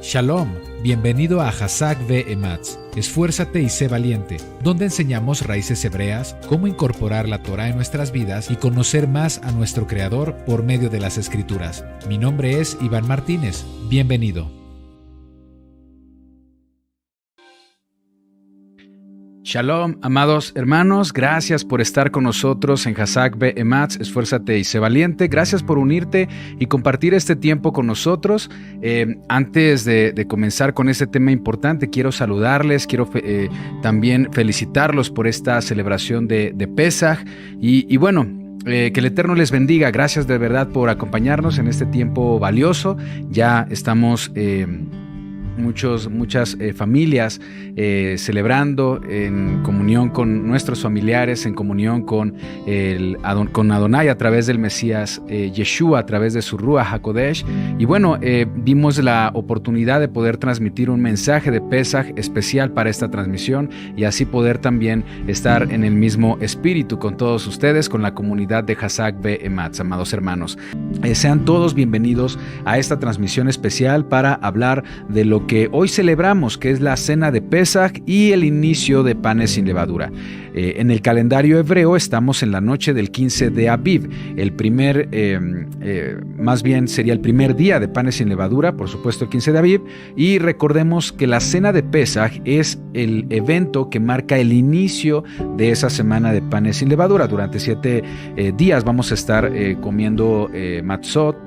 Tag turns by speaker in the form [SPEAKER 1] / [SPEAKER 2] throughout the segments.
[SPEAKER 1] Shalom, bienvenido a Hazak Ve'ematz, esfuérzate y sé valiente, donde enseñamos raíces hebreas, cómo incorporar la Torah en nuestras vidas y conocer más a nuestro Creador por medio de las Escrituras. Mi nombre es Iván Martínez, bienvenido.
[SPEAKER 2] Shalom, amados hermanos, gracias por estar con nosotros en Hazak Ve'ematz, esfuérzate y sé valiente. Gracias por unirte y compartir este tiempo con nosotros. Antes de comenzar con este tema importante, quiero saludarles, quiero también felicitarlos por esta celebración de Pesaj y bueno, que el Eterno les bendiga. Gracias de verdad por acompañarnos en este tiempo valioso. Ya estamos muchas familias celebrando en comunión con nuestros familiares, en comunión con Adonai a través del Mesías Yeshua, a través de su Ruach HaKodesh. Y bueno, vimos la oportunidad de poder transmitir un mensaje de Pesaj especial para esta transmisión y así poder también estar en el mismo espíritu con todos ustedes, con la comunidad de Hazak Ve'ematz, amados hermanos. Sean todos bienvenidos a esta transmisión especial para hablar de lo que hoy celebramos, que es la cena de Pesaj y el inicio de panes sin levadura. En el calendario hebreo estamos en la noche del 15 de Aviv, más bien sería el primer día de panes sin levadura, por supuesto el 15 de Aviv, y recordemos que la cena de Pesaj es el evento que marca el inicio de esa semana de panes sin levadura. Durante 7 días vamos a estar comiendo matzot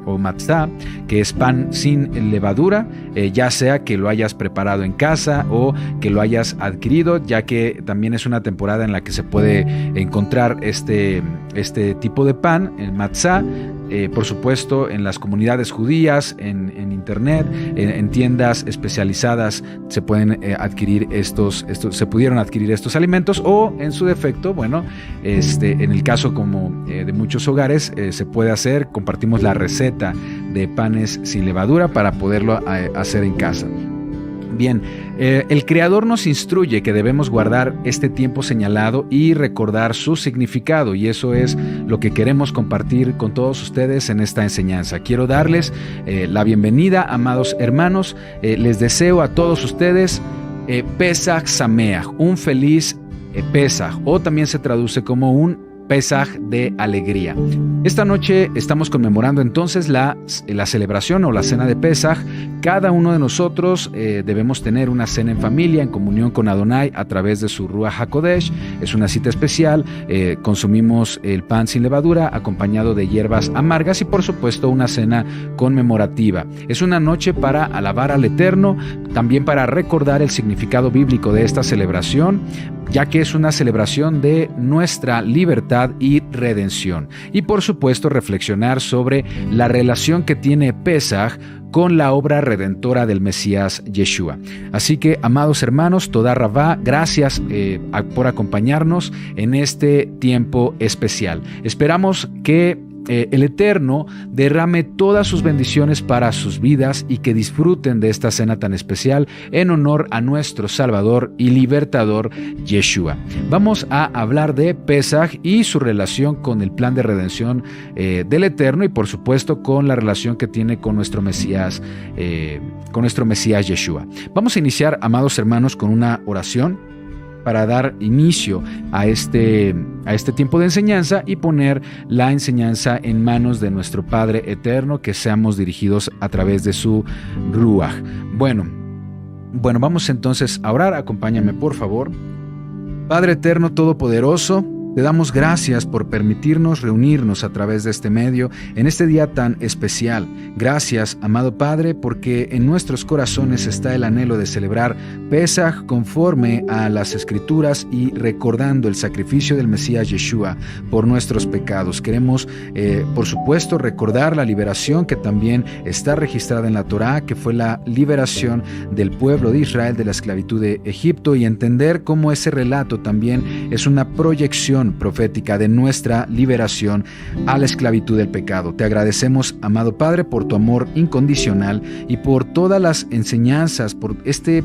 [SPEAKER 2] o matzah, que es pan sin levadura, ya sea que lo hayas preparado en casa o que lo hayas adquirido, ya que también es una temporada en la que se puede encontrar este tipo de pan, el matzah, por supuesto en las comunidades judías, en internet, en tiendas especializadas se pueden adquirir se pudieron adquirir estos alimentos, o en su defecto, bueno, en el caso como de muchos hogares se puede hacer, compartimos la receta de panes sin levadura para poderlo hacer en casa. Bien, el Creador nos instruye que debemos guardar este tiempo señalado y recordar su significado, y eso es lo que queremos compartir con todos ustedes en esta enseñanza. Quiero darles la bienvenida, amados hermanos. Les deseo a todos ustedes Pesaj Sameach, un feliz Pesaj, o también se traduce como un Pesaj de alegría. Esta noche estamos conmemorando entonces la celebración o la cena de Pesaj. Cada uno de nosotros debemos tener una cena en familia, en comunión con Adonai a través de su Ruach HaKodesh. Es una cita especial. Consumimos el pan sin levadura acompañado de hierbas amargas y por supuesto una cena conmemorativa. Es una noche para alabar al Eterno, también para recordar el significado bíblico de esta celebración, ya que es una celebración de nuestra libertad y redención. Y por supuesto reflexionar sobre la relación que tiene Pesaj con la obra redentora del Mesías Yeshua. Así que, amados hermanos, Toda Rabá, gracias por acompañarnos en este tiempo especial. Esperamos que el Eterno derrame todas sus bendiciones para sus vidas y que disfruten de esta cena tan especial en honor a nuestro Salvador y Libertador Yeshua. Vamos a hablar de Pesaj y su relación con el plan de redención del Eterno y por supuesto con la relación que tiene con nuestro Mesías Yeshua. Vamos a iniciar, amados hermanos, con una oración para dar inicio a este tiempo de enseñanza y poner la enseñanza en manos de nuestro Padre Eterno, que seamos dirigidos a través de su Ruach. Bueno, vamos entonces a orar. Acompáñame, por favor. Padre Eterno Todopoderoso, te damos gracias por permitirnos reunirnos a través de este medio en este día tan especial. Gracias, amado Padre, porque en nuestros corazones está el anhelo de celebrar Pesaj conforme a las Escrituras y recordando el sacrificio del Mesías Yeshua por nuestros pecados. Queremos, por supuesto, recordar la liberación que también está registrada en la Torá, que fue la liberación del pueblo de Israel de la esclavitud de Egipto, y entender cómo ese relato también es una proyección acción profética de nuestra liberación a la esclavitud del pecado. Te agradecemos, amado Padre, por tu amor incondicional y por todas las enseñanzas, por este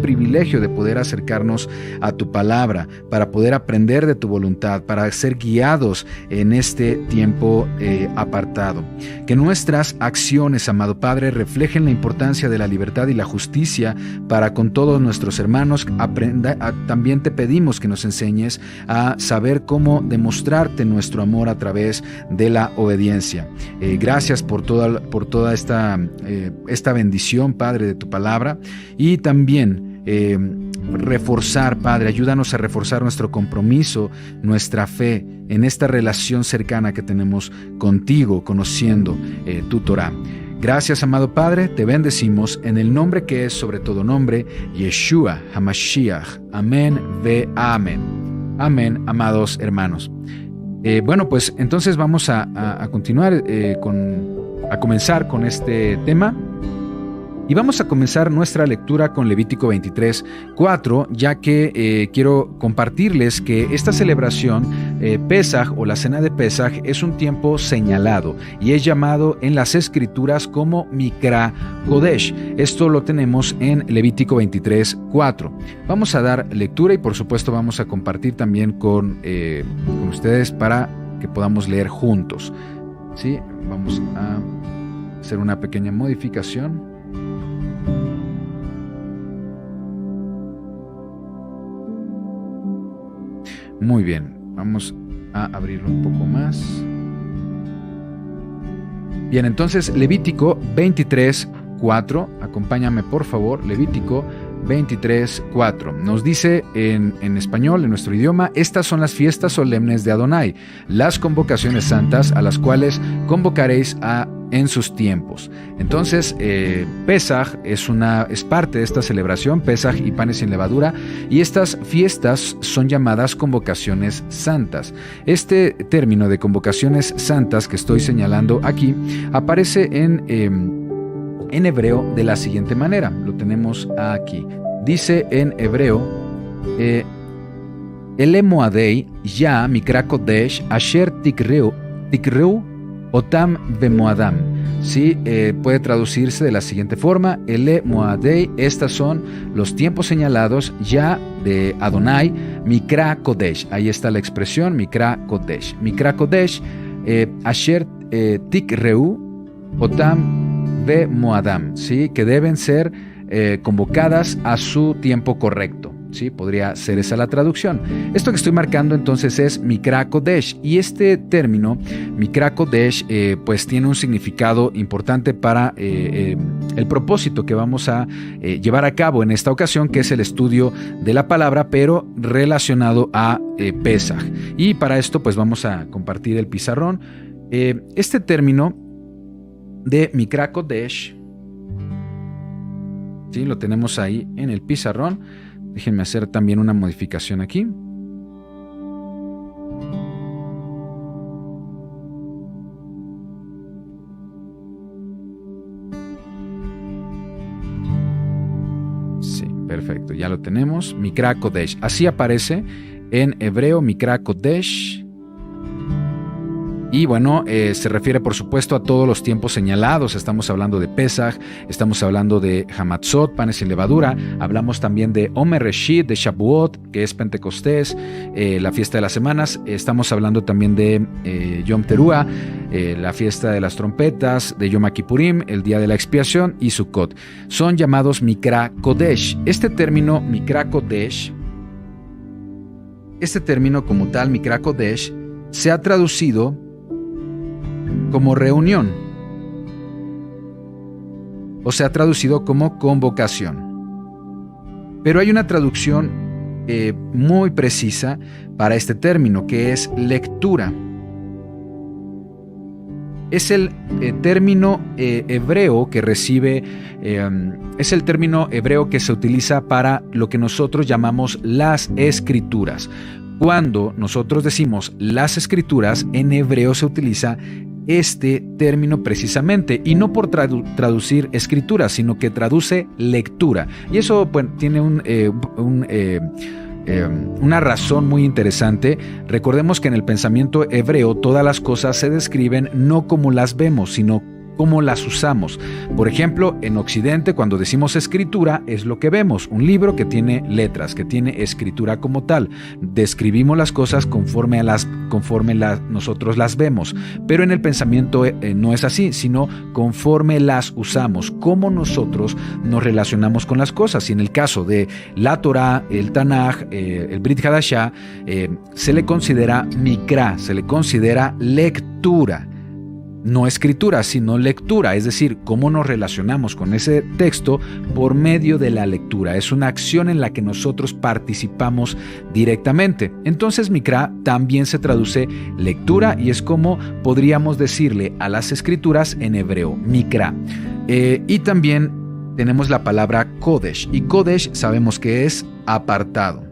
[SPEAKER 2] privilegio de poder acercarnos a tu palabra, para poder aprender de tu voluntad, para ser guiados en este tiempo apartado. Que nuestras acciones, amado Padre, reflejen la importancia de la libertad y la justicia para con todos nuestros hermanos. También te pedimos que nos enseñes a saber cómo demostrarte nuestro amor a través de la obediencia. Gracias por toda esta bendición, Padre, de tu palabra, y también reforzar, Padre, ayúdanos a reforzar nuestro compromiso, nuestra fe en esta relación cercana que tenemos contigo, conociendo tu Torah. Gracias, amado Padre, te bendecimos en el nombre que es sobre todo nombre, Yeshua HaMashiach. Amén ve amén. Amén, amados hermanos. Bueno, pues entonces vamos a continuar a comenzar con este tema. Y vamos a comenzar nuestra lectura con Levítico 23:4, ya que quiero compartirles que esta celebración, Pesaj o la cena de Pesaj, es un tiempo señalado y es llamado en las Escrituras como Mikra Kodesh. Esto lo tenemos en Levítico 23:4. Vamos a dar lectura y por supuesto vamos a compartir también con ustedes para que podamos leer juntos. ¿Sí? Vamos a hacer una pequeña modificación. Muy bien, vamos a abrirlo un poco más. Bien, entonces Levítico 23:4, acompáñame por favor, Levítico 23:4. Nos dice en español, en nuestro idioma: estas son las fiestas solemnes de Adonai, las convocaciones santas a las cuales convocaréis en sus tiempos. Entonces, Pesaj es parte de esta celebración, Pesaj y panes sin levadura, y estas fiestas son llamadas convocaciones santas. Este término de convocaciones santas que estoy señalando aquí aparece en hebreo de la siguiente manera. Lo tenemos aquí. Dice en hebreo: Ele Moadei Ya Mikra Kodesh Asher Tikreu Otam Bemoadam. Sí, puede traducirse de la siguiente forma: Ele Moadei, estas son los tiempos señalados ya de Adonai, Mikra Kodesh. Ahí está la expresión Mikra Kodesh. Mikra Kodesh, Asher Tikreu Otam Bemoadam, sí, que deben ser convocadas a su tiempo correcto. ¿Sí? Podría ser esa la traducción. Esto que estoy marcando entonces es Mikra Kodesh, y este término Mikra Kodesh pues tiene un significado importante para el propósito que vamos a llevar a cabo en esta ocasión, que es el estudio de la palabra, pero relacionado a Pesaj. Y para esto pues vamos a compartir el pizarrón. Este término de Mikra Kodesh, ¿sí? Lo tenemos ahí en el pizarrón. Déjenme hacer también una modificación aquí. Sí, perfecto, ya lo tenemos. Mikra Kodesh. Así aparece en hebreo, Mikra Kodesh. Y bueno, se refiere por supuesto a todos los tiempos señalados. Estamos hablando de Pesaj, estamos hablando de Hamatzot, panes sin levadura. Hablamos también de Omer Reshit, de Shavuot, que es Pentecostés, la fiesta de las semanas. Estamos hablando también de Yom Teruah, la fiesta de las trompetas, de Yom Kippurim, el día de la expiación, y Sukkot. Son llamados Mikra Kodesh. Este término Mikra Kodesh, este término como tal, Mikra Kodesh, se ha traducido como reunión, o se ha traducido como convocación. Pero hay una traducción muy precisa para este término, que es lectura. Es el término hebreo que recibe, es el término hebreo que se utiliza para lo que nosotros llamamos las escrituras. Cuando nosotros decimos las escrituras, en hebreo se utiliza este término precisamente, y no por traducir escritura, sino que traduce lectura. Y eso, bueno, tiene una razón muy interesante. Recordemos que en el pensamiento hebreo todas las cosas se describen no como las vemos, sino cómo las usamos. Por ejemplo, en Occidente, cuando decimos escritura, es lo que vemos, un libro que tiene letras, que tiene escritura como tal. Describimos las cosas conforme nosotros las vemos. Pero en el pensamiento no es así, sino conforme las usamos, cómo nosotros nos relacionamos con las cosas. Y en el caso de la Torá, el Tanaj, el Brit Hadashah, se le considera mikra, se le considera lectura. No escritura, sino lectura, es decir, cómo nos relacionamos con ese texto por medio de la lectura. Es una acción en la que nosotros participamos directamente. Entonces, mikra también se traduce lectura y es como podríamos decirle a las escrituras en hebreo, mikra. Y también tenemos la palabra kodesh, y kodesh sabemos que es apartado.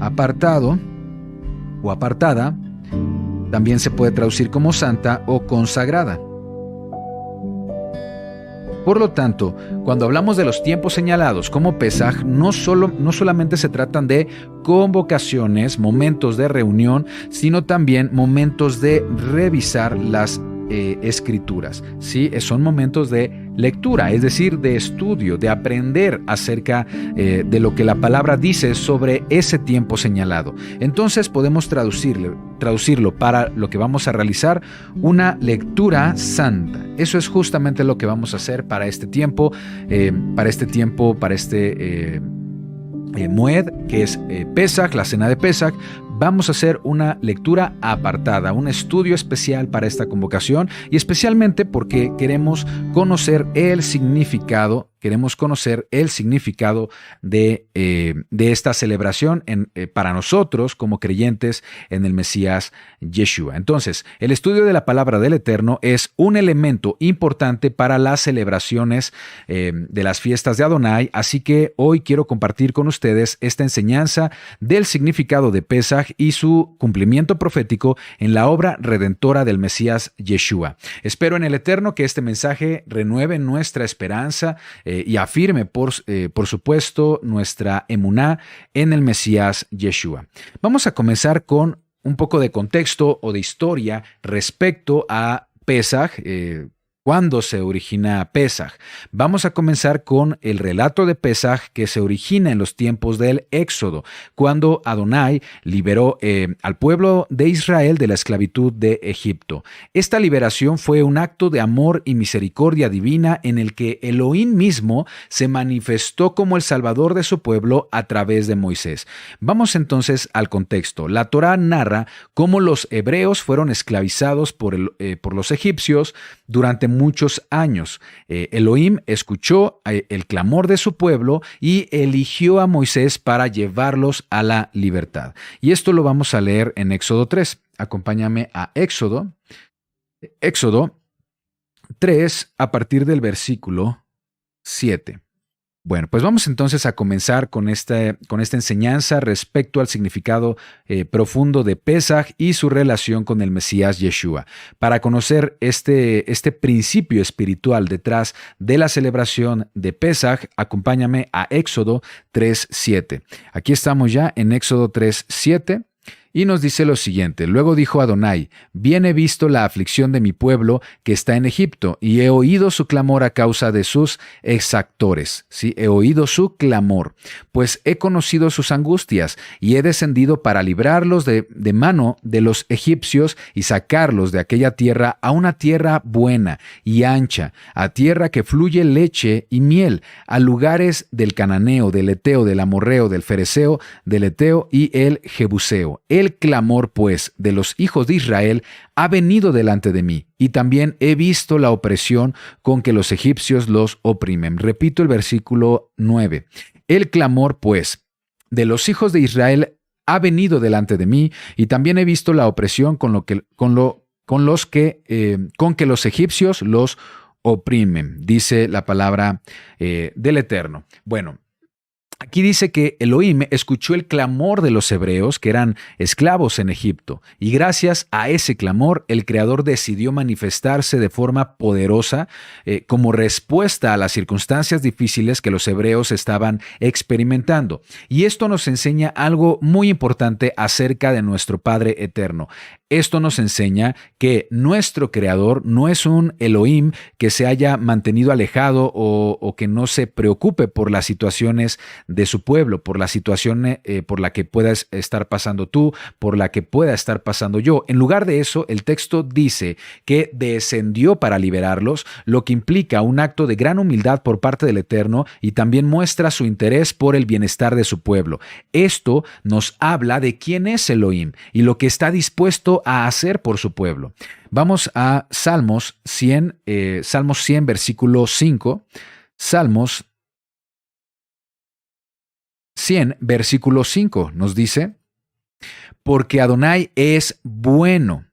[SPEAKER 2] Apartado o apartada también se puede traducir como santa o consagrada. Por lo tanto, cuando hablamos de los tiempos señalados como Pesaj, no solamente se tratan de convocaciones, momentos de reunión, sino también momentos de revisar las escrituras. ¿Sí? Son momentos de lectura, es decir, de estudio, de aprender acerca de lo que la palabra dice sobre ese tiempo señalado. Entonces podemos traducirlo para lo que vamos a realizar, una lectura santa. Eso es justamente lo que vamos a hacer para este tiempo, Moed, que es Pesaj, la cena de Pesaj. Vamos a hacer una lectura apartada, un estudio especial para esta convocación y especialmente porque queremos conocer el significado de esta celebración para nosotros como creyentes en el Mesías Yeshua. Entonces, el estudio de la palabra del Eterno es un elemento importante para las celebraciones de las fiestas de Adonai, así que hoy quiero compartir con ustedes esta enseñanza del significado de Pesaj y su cumplimiento profético en la obra redentora del Mesías Yeshua. Espero en el Eterno que este mensaje renueve nuestra esperanza y afirme, por supuesto, nuestra emuná en el Mesías Yeshua. Vamos a comenzar con un poco de contexto o de historia respecto a Pesaj. ¿Cuándo se origina Pesaj? Vamos a comenzar con el relato de Pesaj que se origina en los tiempos del Éxodo, cuando Adonai liberó al pueblo de Israel de la esclavitud de Egipto. Esta liberación fue un acto de amor y misericordia divina en el que Elohim mismo se manifestó como el Salvador de su pueblo a través de Moisés. Vamos entonces al contexto. La Torá narra cómo los hebreos fueron esclavizados por los egipcios durante muchos años. Elohim escuchó el clamor de su pueblo y eligió a Moisés para llevarlos a la libertad. Y esto lo vamos a leer en Éxodo 3. Acompáñame a Éxodo 3 a partir del versículo 7. Bueno, pues vamos entonces a comenzar con esta enseñanza respecto al significado profundo de Pesaj y su relación con el Mesías Yeshua. Para conocer este principio espiritual detrás de la celebración de Pesaj, acompáñame a Éxodo 3:7. Aquí estamos ya en Éxodo 3:7. Y nos dice lo siguiente: luego dijo Adonai, bien he visto la aflicción de mi pueblo que está en Egipto, y he oído su clamor a causa de sus exactores. Sí, he oído su clamor, pues he conocido sus angustias, y he descendido para librarlos de mano de los egipcios y sacarlos de aquella tierra a una tierra buena y ancha, a tierra que fluye leche y miel, a lugares del cananeo, del eteo, del amorreo, del fereceo, del eteo y el jebuseo. El clamor, pues, de los hijos de Israel ha venido delante de mí, y también he visto la opresión con que los egipcios los oprimen. Repito el versículo 9. El clamor, pues, de los hijos de Israel ha venido delante de mí, y también he visto la opresión con que los egipcios los oprimen, dice la palabra del Eterno. Bueno, Aquí dice que Elohim escuchó el clamor de los hebreos que eran esclavos en Egipto, y gracias a ese clamor el Creador decidió manifestarse de forma poderosa como respuesta a las circunstancias difíciles que los hebreos estaban experimentando. Y esto nos enseña algo muy importante acerca de nuestro Padre eterno. Esto nos enseña que nuestro Creador no es un Elohim que se haya mantenido alejado o que no se preocupe por las situaciones de su pueblo, por la situación por la que puedas estar pasando tú, por la que pueda estar pasando yo. En lugar de eso, el texto dice que descendió para liberarlos, lo que implica un acto de gran humildad por parte del Eterno y también muestra su interés por el bienestar de su pueblo. Esto nos habla de quién es Elohim y lo que está dispuesto a hacer por su pueblo. Vamos a Salmos 100, versículo 5. Salmos 100, versículo 5 nos dice: porque Adonai es bueno,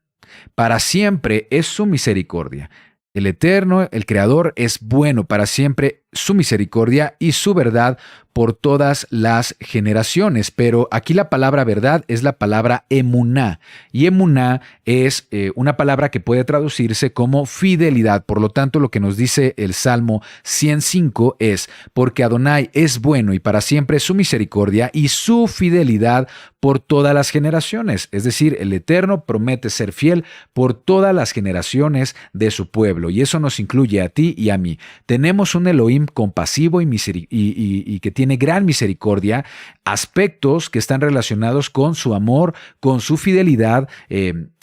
[SPEAKER 2] para siempre es su misericordia. El Eterno, el Creador, es bueno, para siempre su misericordia y su verdad por todas las generaciones. Pero aquí la palabra verdad es la palabra emuná, y emuná es una palabra que puede traducirse como fidelidad. Por lo tanto, lo que nos dice el Salmo 105 es: porque Adonai es bueno y para siempre su misericordia y su fidelidad por todas las generaciones. Es decir, el Eterno promete ser fiel por todas las generaciones de su pueblo, y eso nos incluye a ti y a mí. Tenemos un Elohim compasivo y que tiene gran misericordia, aspectos que están relacionados con su amor, con su fidelidad,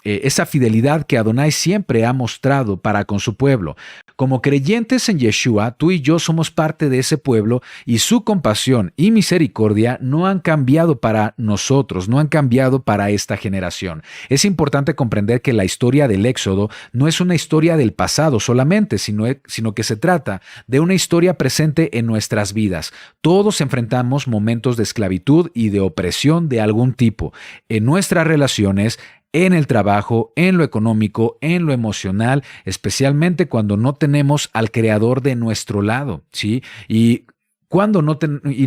[SPEAKER 2] esa fidelidad que Adonai siempre ha mostrado para con su pueblo. Como creyentes en Yeshua, tú y yo somos parte de ese pueblo, y su compasión y misericordia no han cambiado para nosotros, no han cambiado para esta generación. Es importante comprender que la historia del Éxodo no es una historia del pasado solamente, sino que se trata de una historia presente en nuestras vidas. Todos enfrentamos momentos de esclavitud y de opresión de algún tipo en nuestras relaciones, en el trabajo, en lo económico, en lo emocional, especialmente cuando no tenemos al Creador de nuestro lado, ¿sí? Y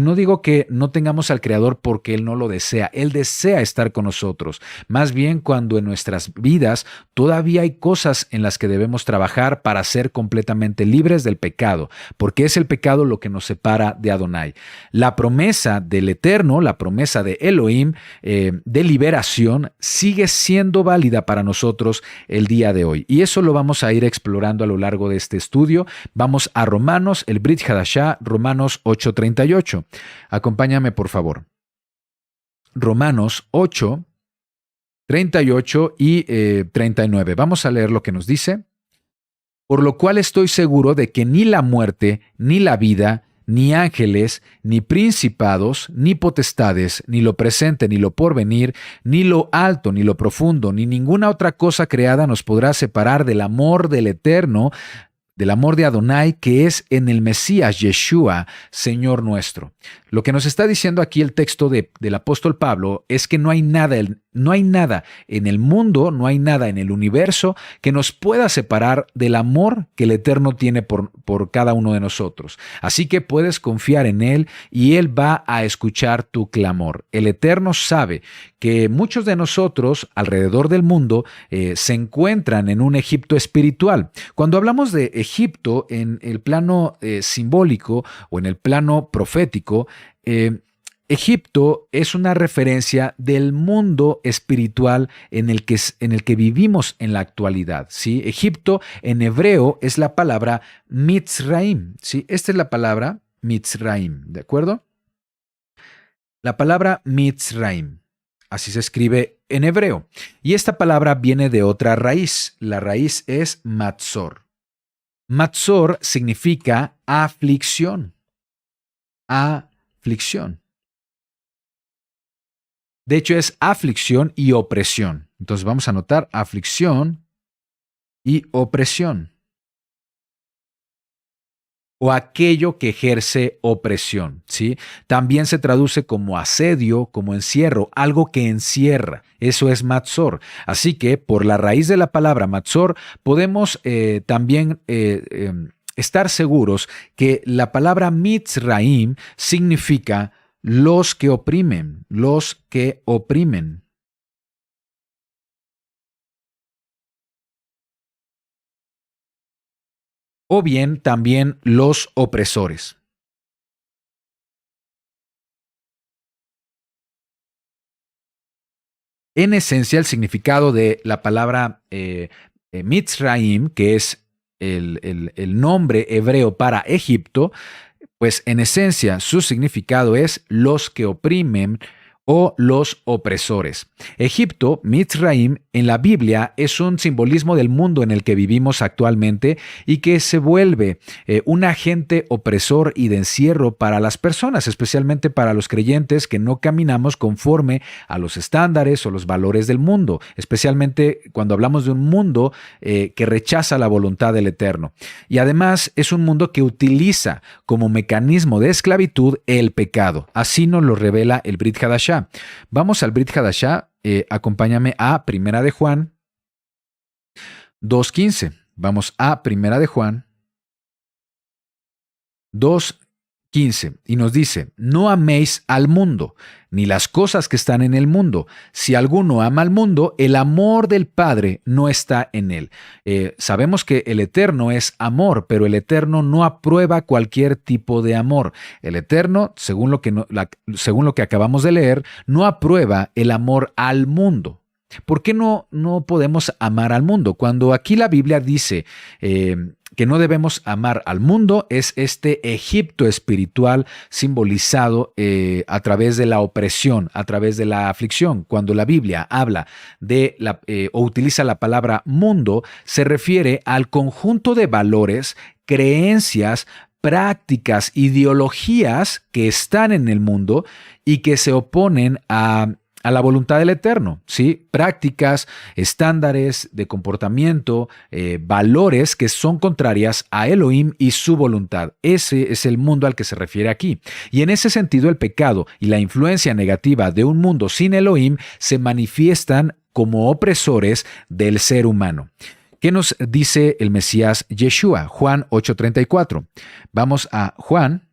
[SPEAKER 2] no digo que no tengamos al Creador porque Él no lo desea, Él desea estar con nosotros. Más bien cuando en nuestras vidas todavía hay cosas en las que debemos trabajar para ser completamente libres del pecado, porque es el pecado lo que nos separa de Adonai. La promesa del Eterno, la promesa de Elohim, de liberación, sigue siendo válida para nosotros el día de hoy. Y eso lo vamos a ir explorando a lo largo de este estudio. Vamos a Romanos, el Brit Hadashah, Romanos 8:38. Acompáñame, por favor. Romanos 8:38 y 39. Vamos a leer lo que nos dice. Por lo cual estoy seguro de que ni la muerte, ni la vida, ni ángeles, ni principados, ni potestades, ni lo presente, ni lo porvenir, ni lo alto, ni lo profundo, ni ninguna otra cosa creada nos podrá separar del amor del Eterno, del amor de Adonai, que es en el Mesías Yeshua, Señor nuestro. Lo que nos está diciendo aquí el texto del apóstol Pablo es que no hay nada en el mundo, no hay nada en el universo que nos pueda separar del amor que el Eterno tiene por cada uno de nosotros. Así que puedes confiar en Él y Él va a escuchar tu clamor. El Eterno sabe que muchos de nosotros alrededor del mundo se encuentran en un Egipto espiritual. Cuando hablamos de Egipto en el plano simbólico o en el plano profético, Egipto es una referencia del mundo espiritual en el que vivimos en la actualidad, ¿sí? Egipto en hebreo es la palabra Mitzraim, ¿sí? Esta es la palabra Mitzraim, ¿de acuerdo? La palabra Mitzraim, así se escribe en hebreo. Y esta palabra viene de otra raíz. La raíz es Matzor. Matzor significa aflicción. Aflicción. De hecho, es aflicción y opresión. Entonces vamos a anotar aflicción y opresión. O aquello que ejerce opresión, ¿sí? También se traduce como asedio, como encierro, algo que encierra. Eso es Matzor. Así que por la raíz de la palabra Matzor podemos también estar seguros que la palabra Mitzraim significa los que oprimen, los que oprimen. O bien también los opresores. En esencia, el significado de la palabra Mitzraim, que es el nombre hebreo para Egipto, pues en esencia su significado es los que oprimen o los opresores. Egipto, Mitzraim, en la Biblia es un simbolismo del mundo en el que vivimos actualmente y que se vuelve un agente opresor y de encierro para las personas, especialmente para los creyentes que no caminamos conforme a los estándares o los valores del mundo, especialmente cuando hablamos de un mundo que rechaza la voluntad del Eterno. Y además es un mundo que utiliza como mecanismo de esclavitud el pecado. Así nos lo revela el Brit Hadashah. Vamos al Brit Hadashah, acompáñame a Primera de Juan 2:15. Vamos a Primera de Juan 2:15 y nos dice: no améis al mundo, ni las cosas que están en el mundo. Si alguno ama al mundo, el amor del Padre no está en él. Sabemos que el Eterno es amor, pero el Eterno no aprueba cualquier tipo de amor. El Eterno, según lo que acabamos de leer, no aprueba el amor al mundo. ¿Por qué no podemos amar al mundo? Cuando aquí la Biblia dice que no debemos amar al mundo, es este Egipto espiritual simbolizado a través de la opresión, a través de la aflicción. Cuando la Biblia habla o utiliza la palabra mundo, se refiere al conjunto de valores, creencias, prácticas, ideologías que están en el mundo y que se oponen a la voluntad del Eterno, ¿sí? Prácticas, estándares de comportamiento, valores que son contrarias a Elohim y su voluntad. Ese es el mundo al que se refiere aquí. Y en ese sentido, el pecado y la influencia negativa de un mundo sin Elohim se manifiestan como opresores del ser humano. ¿Qué nos dice el Mesías Yeshua? Juan 8:34. Vamos a Juan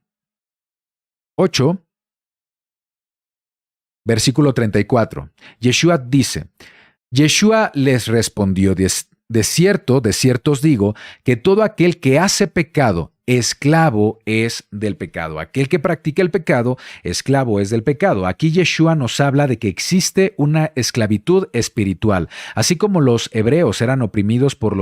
[SPEAKER 2] 8. Versículo 34. Yeshua dice: Yeshua les respondió: de cierto os digo, que todo aquel que hace pecado, esclavo es del pecado. Aquel que practica el pecado, esclavo es del pecado. Aquí Yeshua nos habla de que existe una esclavitud espiritual. Así como los hebreos eran oprimidos por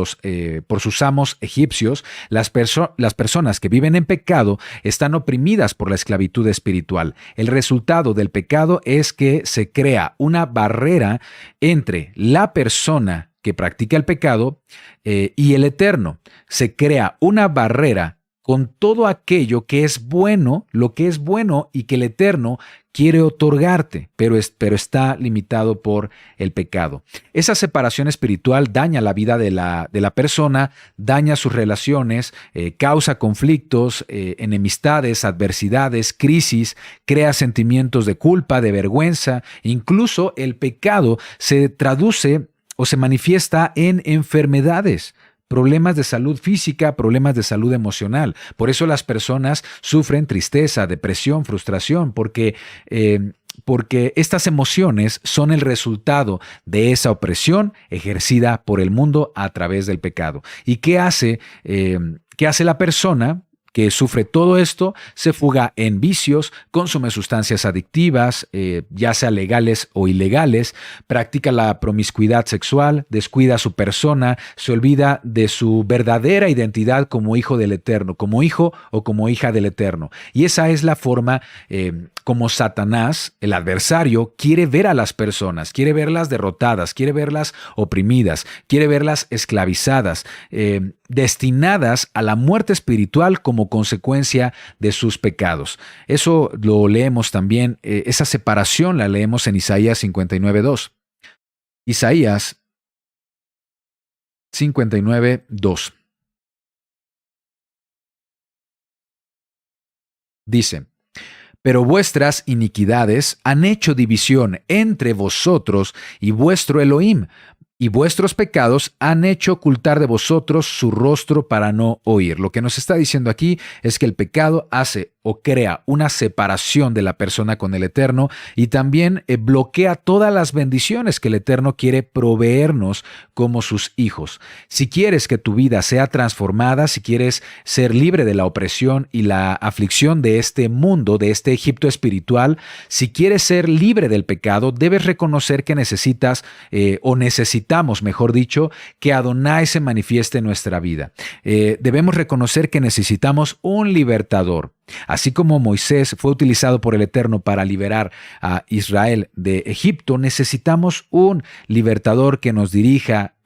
[SPEAKER 2] sus amos egipcios, las personas que viven en pecado están oprimidas por la esclavitud espiritual. El resultado del pecado es que se crea una barrera entre la persona que practica el pecado y el Eterno. Se crea una barrera con todo aquello que es bueno, lo que es bueno y que el Eterno quiere otorgarte, pero está limitado por el pecado. Esa separación espiritual daña la vida de la persona, daña sus relaciones, causa conflictos, enemistades, adversidades, crisis, crea sentimientos de culpa, de vergüenza. Incluso el pecado se traduce o se manifiesta en enfermedades, problemas de salud física, problemas de salud emocional. Por eso las personas sufren tristeza, depresión, frustración, porque estas emociones son el resultado de esa opresión ejercida por el mundo a través del pecado. ¿Y qué hace la persona que sufre todo esto? Se fuga en vicios, consume sustancias adictivas, ya sea legales o ilegales, practica la promiscuidad sexual, descuida a su persona, se olvida de su verdadera identidad como hijo del Eterno, como hijo o como hija del Eterno. Y esa es la forma como Satanás, el adversario, quiere ver a las personas, quiere verlas derrotadas, quiere verlas oprimidas, quiere verlas esclavizadas, destinadas a la muerte espiritual como consecuencia de sus pecados. Eso lo leemos también, esa separación la leemos en Isaías 59:2. Isaías 59:2. Dice: pero vuestras iniquidades han hecho división entre vosotros y vuestro Elohim, y vuestros pecados han hecho ocultar de vosotros su rostro para no oír. Lo que nos está diciendo aquí es que el pecado hace o crea una separación de la persona con el Eterno y también bloquea todas las bendiciones que el Eterno quiere proveernos como sus hijos. Si quieres que tu vida sea transformada, si quieres ser libre de la opresión y la aflicción de este mundo, de este Egipto espiritual, si quieres ser libre del pecado, debes reconocer que necesitamos, mejor dicho, que Adonai se manifieste en nuestra vida. Debemos reconocer que necesitamos un libertador. Así como Moisés fue utilizado por el Eterno para liberar a Israel de Egipto, necesitamos un libertador que nos dirija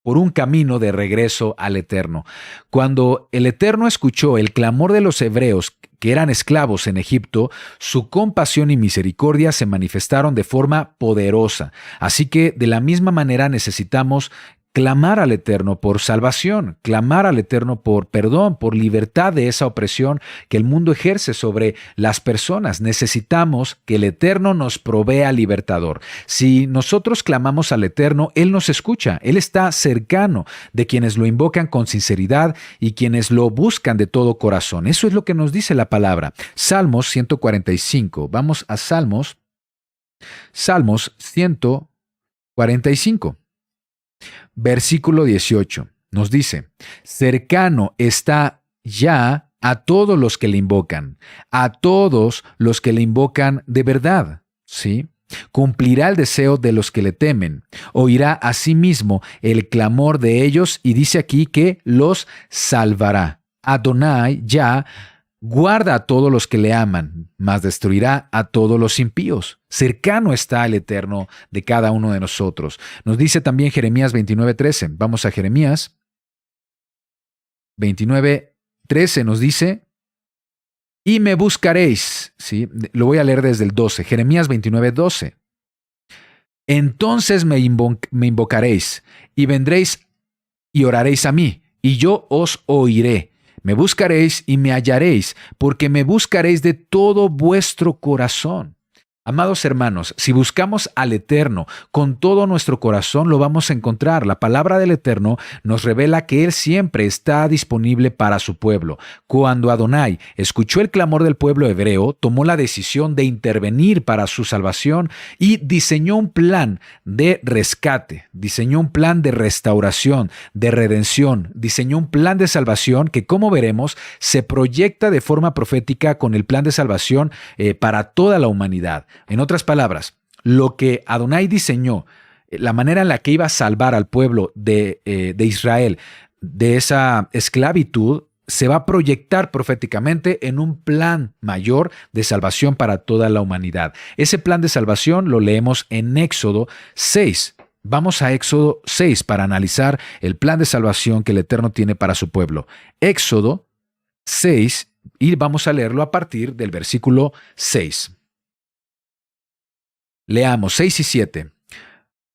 [SPEAKER 2] por un camino de regreso al Eterno. Cuando el Eterno escuchó el clamor de los hebreos que eran esclavos en Egipto, su compasión y misericordia se manifestaron de forma poderosa. Así que de la misma manera necesitamos clamar al Eterno por salvación, clamar al Eterno por perdón, por libertad de esa opresión que el mundo ejerce sobre las personas. Necesitamos que el Eterno nos provea libertador. Si nosotros clamamos al Eterno, Él nos escucha. Él está cercano de quienes lo invocan con sinceridad y quienes lo buscan de todo corazón. Eso es lo que nos dice la palabra. Salmos 145. Vamos a Salmos 145. Versículo 18 nos dice: cercano está ya a todos los que le invocan, a todos los que le invocan de verdad, ¿sí? Cumplirá el deseo de los que le temen, oirá a sí mismo el clamor de ellos y dice aquí que los salvará. Adonai ya guarda a todos los que le aman, mas destruirá a todos los impíos. Cercano está el Eterno de cada uno de nosotros. Nos dice también Jeremías 29:13. Vamos a Jeremías 29:13. Nos dice: y me buscaréis. ¿Sí? Lo voy a leer desde el 12. Jeremías 29:12. Entonces me invocaréis y vendréis y oraréis a mí, y yo os oiré. Me buscaréis y me hallaréis, porque me buscaréis de todo vuestro corazón. Amados hermanos, si buscamos al Eterno con todo nuestro corazón, lo vamos a encontrar. La palabra del Eterno nos revela que Él siempre está disponible para su pueblo. Cuando Adonai escuchó el clamor del pueblo hebreo, tomó la decisión de intervenir para su salvación y diseñó un plan de rescate, diseñó un plan de restauración, de redención, diseñó un plan de salvación que, como veremos, se proyecta de forma profética con el plan de salvación para toda la humanidad. En otras palabras, lo que Adonai diseñó, la manera en la que iba a salvar al pueblo de Israel de esa esclavitud, se va a proyectar proféticamente en un plan mayor de salvación para toda la humanidad. Ese plan de salvación lo leemos en Éxodo 6. Vamos a Éxodo 6 para analizar el plan de salvación que el Eterno tiene para su pueblo. Éxodo 6, y vamos a leerlo a partir del versículo 6. Leamos 6 y 7.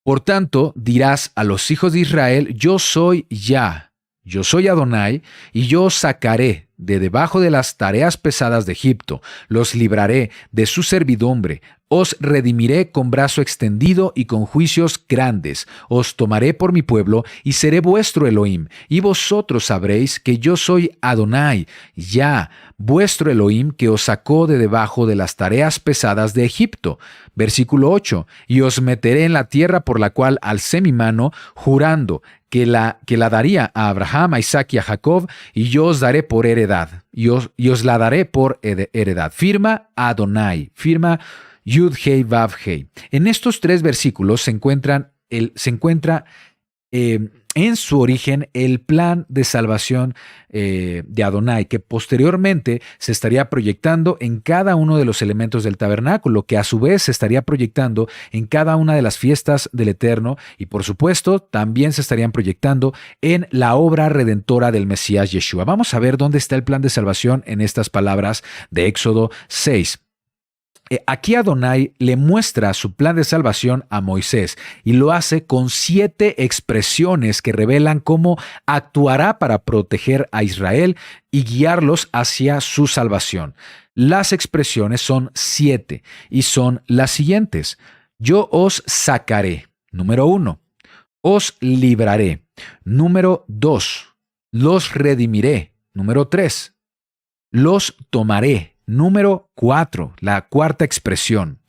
[SPEAKER 2] Por tanto, dirás a los hijos de Israel: yo soy Yah, yo soy Adonai, y yo os sacaré de debajo de las tareas pesadas de Egipto, los libraré de su servidumbre, os redimiré con brazo extendido y con juicios grandes, os tomaré por mi pueblo y seré vuestro Elohim, y vosotros sabréis que yo soy Adonai, Yah, vuestro Elohim, que os sacó de debajo de las tareas pesadas de Egipto. Versículo 8. Y os meteré en la tierra por la cual alcé mi mano, jurando que la daría a Abraham, a Isaac y a Jacob, y yo os daré por heredad, y os la daré por heredad. Firma Adonai, firma Yud Hei Vav Hei. En estos tres versículos se encuentra en su origen el plan de salvación de Adonai, que posteriormente se estaría proyectando en cada uno de los elementos del tabernáculo, que a su vez se estaría proyectando en cada una de las fiestas del Eterno y, por supuesto, también se estarían proyectando en la obra redentora del Mesías Yeshua. Vamos a ver dónde está el plan de salvación en estas palabras de Éxodo 6. Aquí Adonai le muestra su plan de salvación a Moisés y lo hace con 7 expresiones que revelan cómo actuará para proteger a Israel y guiarlos hacia su salvación. Las expresiones son 7 y son las siguientes: yo os sacaré, número 1, os libraré, número 2, los redimiré, número 3, los tomaré. Número 4, la cuarta expresión.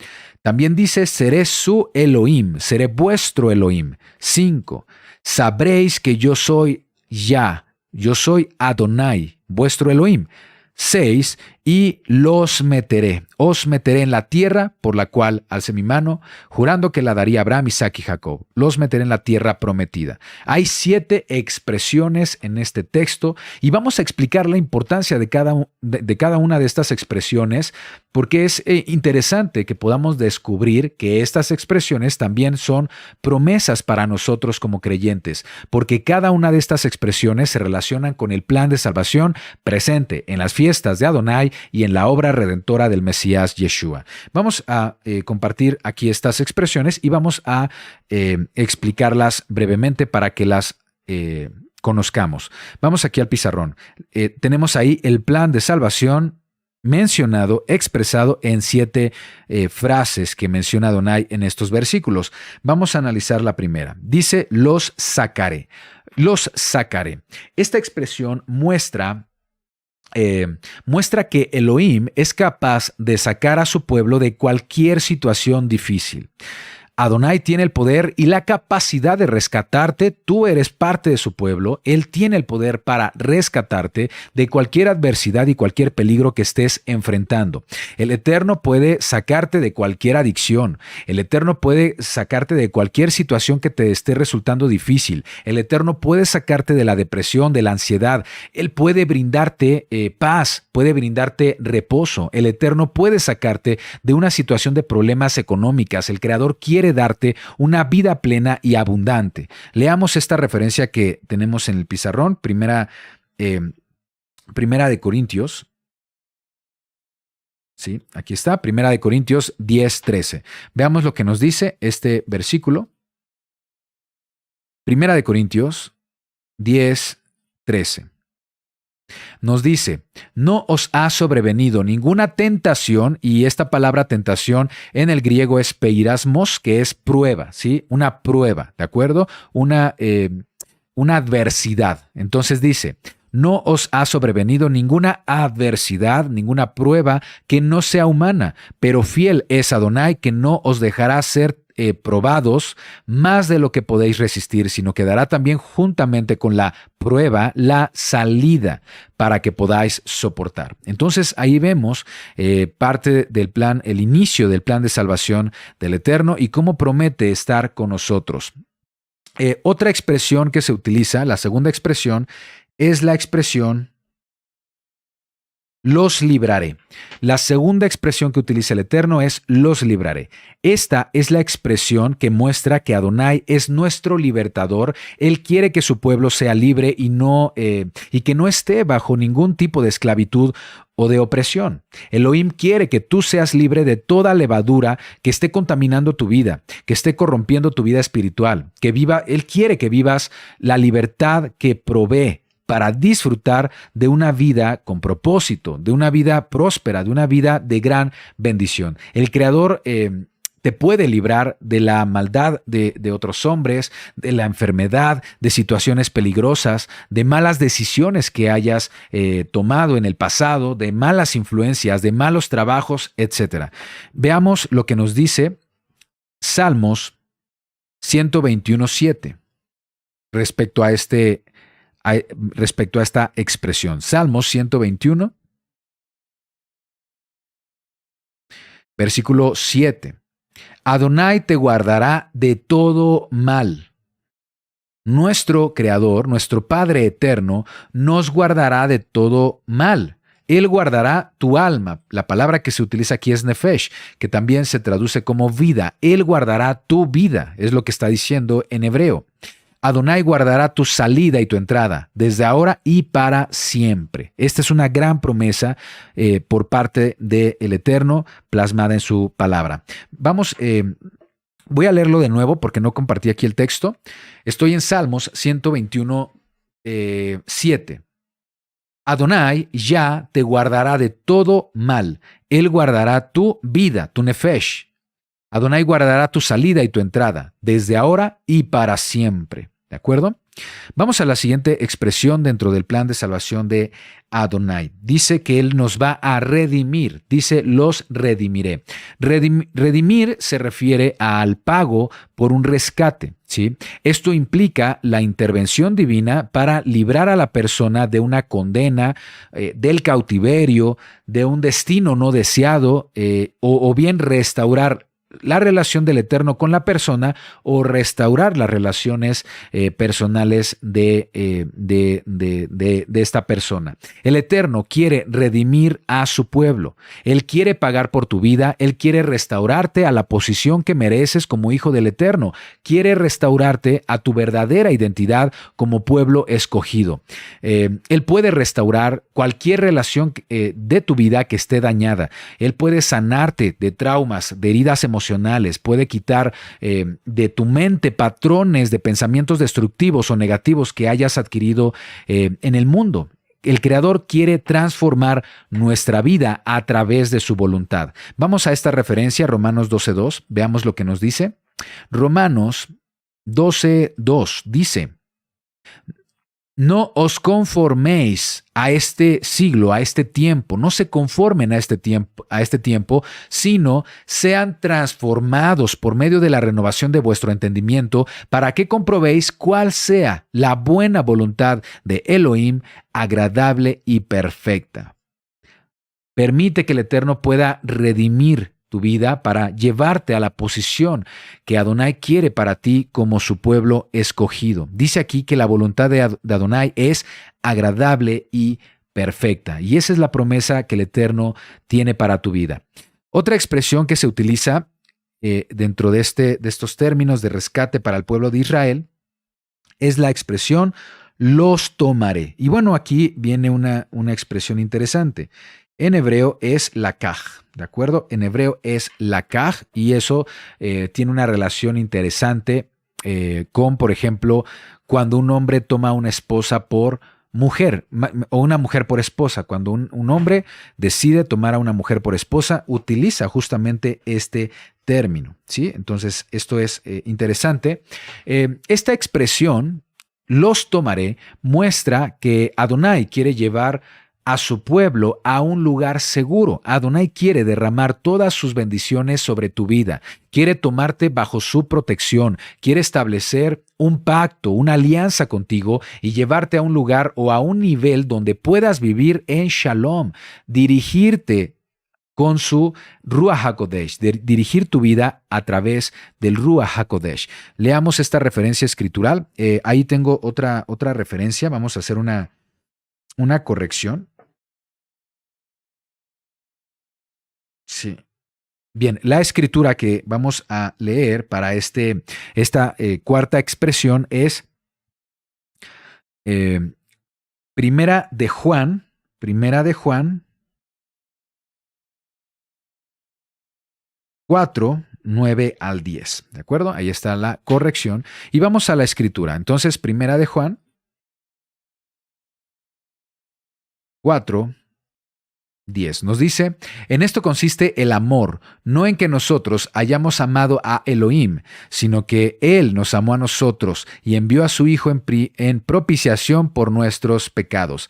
[SPEAKER 2] También dice, seré su Elohim, seré vuestro Elohim. 5, sabréis que yo soy Yah, yo soy Adonai, vuestro Elohim. 6, y os meteré en la tierra por la cual alcé mi mano, jurando que la daría a Abraham, Isaac y Jacob. Los meteré en la tierra prometida. Hay 7 expresiones en este texto y vamos a explicar la importancia de cada una de estas expresiones, porque es interesante que podamos descubrir que estas expresiones también son promesas para nosotros como creyentes, porque cada una de estas expresiones se relacionan con el plan de salvación presente en las fiestas de Adonai y en la obra redentora del Mesías Yeshua. Vamos a compartir aquí estas expresiones y vamos a explicarlas brevemente para que las conozcamos. Vamos aquí al pizarrón. Tenemos ahí el plan de salvación mencionado, expresado en 7 frases que menciona Adonai en estos versículos. Vamos a analizar la primera. Dice, los sacaré. Los sacaré. Esta expresión muestra que Elohim es capaz de sacar a su pueblo de cualquier situación difícil. Adonai tiene el poder y la capacidad de rescatarte. Tú eres parte de su pueblo. Él tiene el poder para rescatarte de cualquier adversidad y cualquier peligro que estés enfrentando. El Eterno puede sacarte de cualquier adicción. El Eterno puede sacarte de cualquier situación que te esté resultando difícil. El Eterno puede sacarte de la depresión, de la ansiedad. Él puede brindarte paz, puede brindarte reposo. El Eterno puede sacarte de una situación de problemas económicas. El Creador quiere darte una vida plena y abundante. Leamos esta referencia que tenemos en el pizarrón, primera de Corintios. Sí, aquí está, Primera de Corintios 10:13. Veamos lo que nos dice este versículo. Primera de Corintios 10:13. Nos dice, no os ha sobrevenido ninguna tentación, y esta palabra tentación en el griego es peirasmos, que es prueba, ¿sí? Una prueba, ¿de acuerdo? Una adversidad. Entonces dice, no os ha sobrevenido ninguna adversidad, ninguna prueba que no sea humana, pero fiel es Adonai, que no os dejará ser probados más de lo que podéis resistir, sino que dará también juntamente con la prueba la salida para que podáis soportar. Entonces ahí vemos parte del plan, el inicio del plan de salvación del Eterno y cómo promete estar con nosotros. Otra expresión que se utiliza, la segunda expresión, es la expresión los libraré. La segunda expresión que utiliza el Eterno es los libraré. Esta es la expresión que muestra que Adonai es nuestro libertador. Él quiere que su pueblo sea libre y que no esté bajo ningún tipo de esclavitud o de opresión. Elohim quiere que tú seas libre de toda levadura que esté contaminando tu vida, que esté corrompiendo tu vida espiritual, Él quiere que vivas la libertad que provee para disfrutar de una vida con propósito, de una vida próspera, de una vida de gran bendición. El Creador te puede librar de la maldad de otros hombres, de la enfermedad, de situaciones peligrosas, de malas decisiones que hayas tomado en el pasado, de malas influencias, de malos trabajos, etc. Veamos lo que nos dice Salmos 121:7 respecto a esta expresión. Salmos 121, versículo 7. Adonai te guardará de todo mal. Nuestro Creador, nuestro Padre eterno, nos guardará de todo mal. Él guardará tu alma. La palabra que se utiliza aquí es nefesh, que también se traduce como vida. Él guardará tu vida, es lo que está diciendo en hebreo. Adonai guardará tu salida y tu entrada, desde ahora y para siempre. Esta es una gran promesa por parte del Eterno, plasmada en su palabra. Voy a leerlo de nuevo porque no compartí aquí el texto. Estoy en Salmos 121:7. Adonai ya te guardará de todo mal. Él guardará tu vida, tu nefesh. Adonai guardará tu salida y tu entrada, desde ahora y para siempre. ¿De acuerdo? Vamos a la siguiente expresión dentro del plan de salvación de Adonai. Dice que Él nos va a redimir. Dice, los redimiré. Redimir se refiere al pago por un rescate, ¿sí? Esto implica la intervención divina para librar a la persona de una condena, del cautiverio, de un destino no deseado, o bien restaurar la relación del Eterno con la persona o restaurar las relaciones personales de esta persona. El Eterno quiere redimir a su pueblo. Él quiere pagar por tu vida. Él quiere restaurarte a la posición que mereces como hijo del Eterno. Quiere restaurarte a tu verdadera identidad como pueblo escogido. Él puede restaurar cualquier relación de tu vida que esté dañada. Él puede sanarte de traumas, de heridas emocionales, puede quitar de tu mente patrones de pensamientos destructivos o negativos que hayas adquirido en el mundo. El Creador quiere transformar nuestra vida a través de su voluntad. Vamos a esta referencia, Romanos 12:2. Veamos lo que nos dice. Romanos 12:2 dice: no os conforméis a este siglo, a este tiempo, no se conformen a este tiempo, sino sean transformados por medio de la renovación de vuestro entendimiento, para que comprobéis cuál sea la buena voluntad de Elohim, agradable y perfecta. Permite que el Eterno pueda redimir tu vida para llevarte a la posición que Adonai quiere para ti como su pueblo escogido. Dice aquí que la voluntad de Adonai es agradable y perfecta, y esa es la promesa que el Eterno tiene para tu vida. Otra expresión que se utiliza dentro de estos términos de rescate para el pueblo de Israel es la expresión los tomaré. Y bueno, aquí viene una expresión interesante. En hebreo es lakaj, ¿de acuerdo? En hebreo es lakaj, y eso tiene una relación interesante con, por ejemplo, cuando un hombre toma a una esposa por mujer o una mujer por esposa. Cuando un hombre decide tomar a una mujer por esposa, utiliza justamente este término, ¿sí? Entonces, esto es interesante. Esta expresión, los tomaré, muestra que Adonai quiere llevar a su pueblo a un lugar seguro. Adonai quiere derramar todas sus bendiciones sobre tu vida. Quiere tomarte bajo su protección. Quiere establecer un pacto, una alianza contigo y llevarte a un lugar o a un nivel donde puedas vivir en shalom, dirigirte con su Ruach HaKodesh, dirigir tu vida a través del Ruach HaKodesh. Leamos esta referencia escritural. Ahí tengo otra referencia. Vamos a hacer una corrección. Sí. Bien, la escritura que vamos a leer para esta cuarta expresión es Primera de Juan 4, 9 al 10. ¿De acuerdo? Ahí está la corrección. Y vamos a la escritura. Entonces, Primera de Juan 4, 10 nos dice: en esto consiste el amor, no en que nosotros hayamos amado a Elohim, sino que Él nos amó a nosotros y envió a su Hijo en propiciación por nuestros pecados.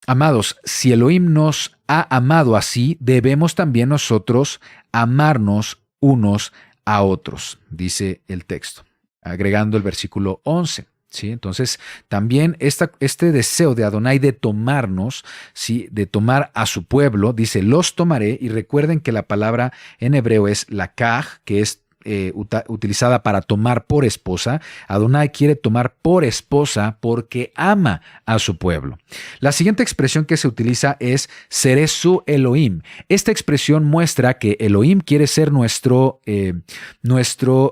[SPEAKER 2] Amados, si Elohim nos ha amado así, debemos también nosotros amarnos unos a otros, dice el texto, agregando el versículo 11. ¿Sí? Entonces, también este deseo de Adonai de tomarnos, ¿sí? De tomar a su pueblo, dice, los tomaré, y recuerden que la palabra en hebreo es lakaj, que es utilizada para tomar por esposa. Adonai quiere tomar por esposa porque ama a su pueblo. La siguiente expresión que se utiliza es seré su Elohim. Esta expresión muestra que Elohim quiere ser nuestro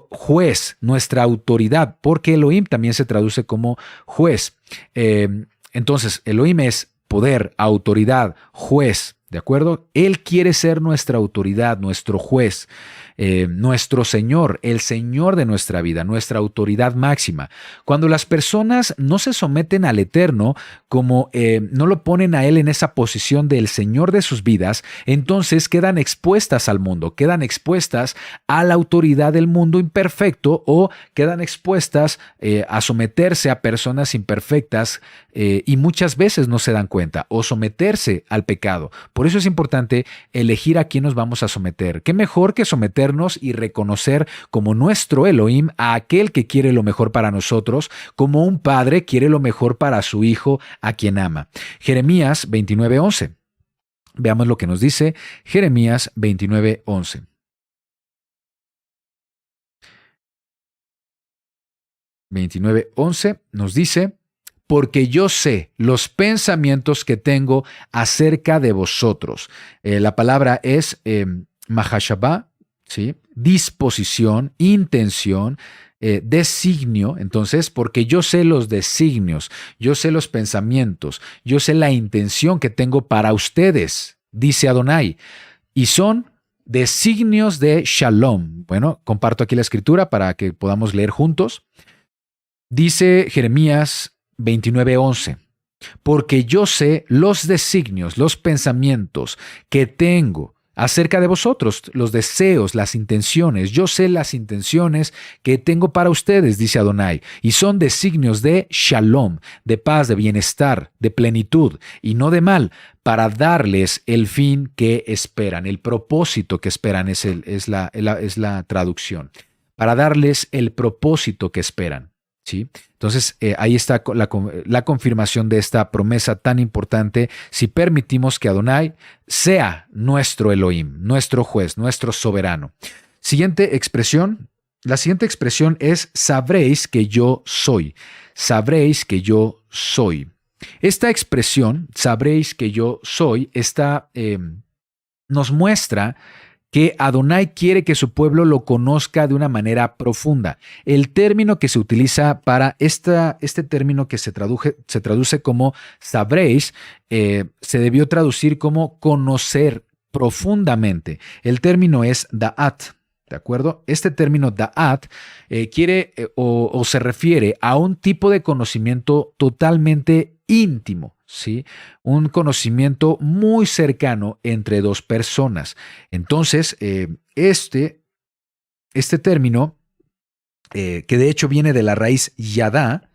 [SPEAKER 2] juez, nuestra autoridad, porque Elohim también se traduce como juez. Entonces, Elohim es poder, autoridad, juez. ¿De acuerdo? Él quiere ser nuestra autoridad, nuestro juez. nuestro Señor, el Señor de nuestra vida, nuestra autoridad máxima. Cuando las personas no se someten al Eterno, como no lo ponen a Él en esa posición del Señor de sus vidas, entonces quedan expuestas al mundo, quedan expuestas a la autoridad del mundo imperfecto o quedan expuestas a someterse a personas imperfectas y muchas veces no se dan cuenta, o someterse al pecado. Por eso es importante elegir a quién nos vamos a someter. ¿Qué mejor que someternos y reconocer como nuestro Elohim a aquel que quiere lo mejor para nosotros, como un padre quiere lo mejor para su hijo a quien ama? Jeremías 29:11. Veamos lo que nos dice Jeremías 29:11. 29:11 nos dice: porque yo sé los pensamientos que tengo acerca de vosotros. La palabra es mahashabah, ¿sí? Disposición, intención, designio. Entonces, porque yo sé los designios, yo sé los pensamientos, yo sé la intención que tengo para ustedes, dice Adonai, y son designios de Shalom. Bueno, comparto aquí la escritura para que podamos leer juntos. Dice Jeremías 29:11, porque yo sé los designios, los pensamientos que tengo acerca de vosotros, los deseos, las intenciones. Yo sé las intenciones que tengo para ustedes, dice Adonai, y son designios de Shalom, de paz, de bienestar, de plenitud, y no de mal, para darles el fin que esperan, el propósito que esperan es la traducción, para darles el propósito que esperan. ¿Sí? Entonces, ahí está la confirmación de esta promesa tan importante si permitimos que Adonai sea nuestro Elohim, nuestro juez, nuestro soberano. Siguiente expresión. La siguiente expresión es: sabréis que yo soy. Sabréis que yo soy. Esta expresión, sabréis que yo soy, nos muestra que Adonai quiere que su pueblo lo conozca de una manera profunda. El término que se utiliza para este término que se traduce como sabréis, se debió traducir como conocer profundamente. El término es da'at, ¿de acuerdo? Este término da'at quiere o se refiere a un tipo de conocimiento totalmente íntimo, ¿sí? Un conocimiento muy cercano entre dos personas. Entonces, este término, que de hecho viene de la raíz yadá,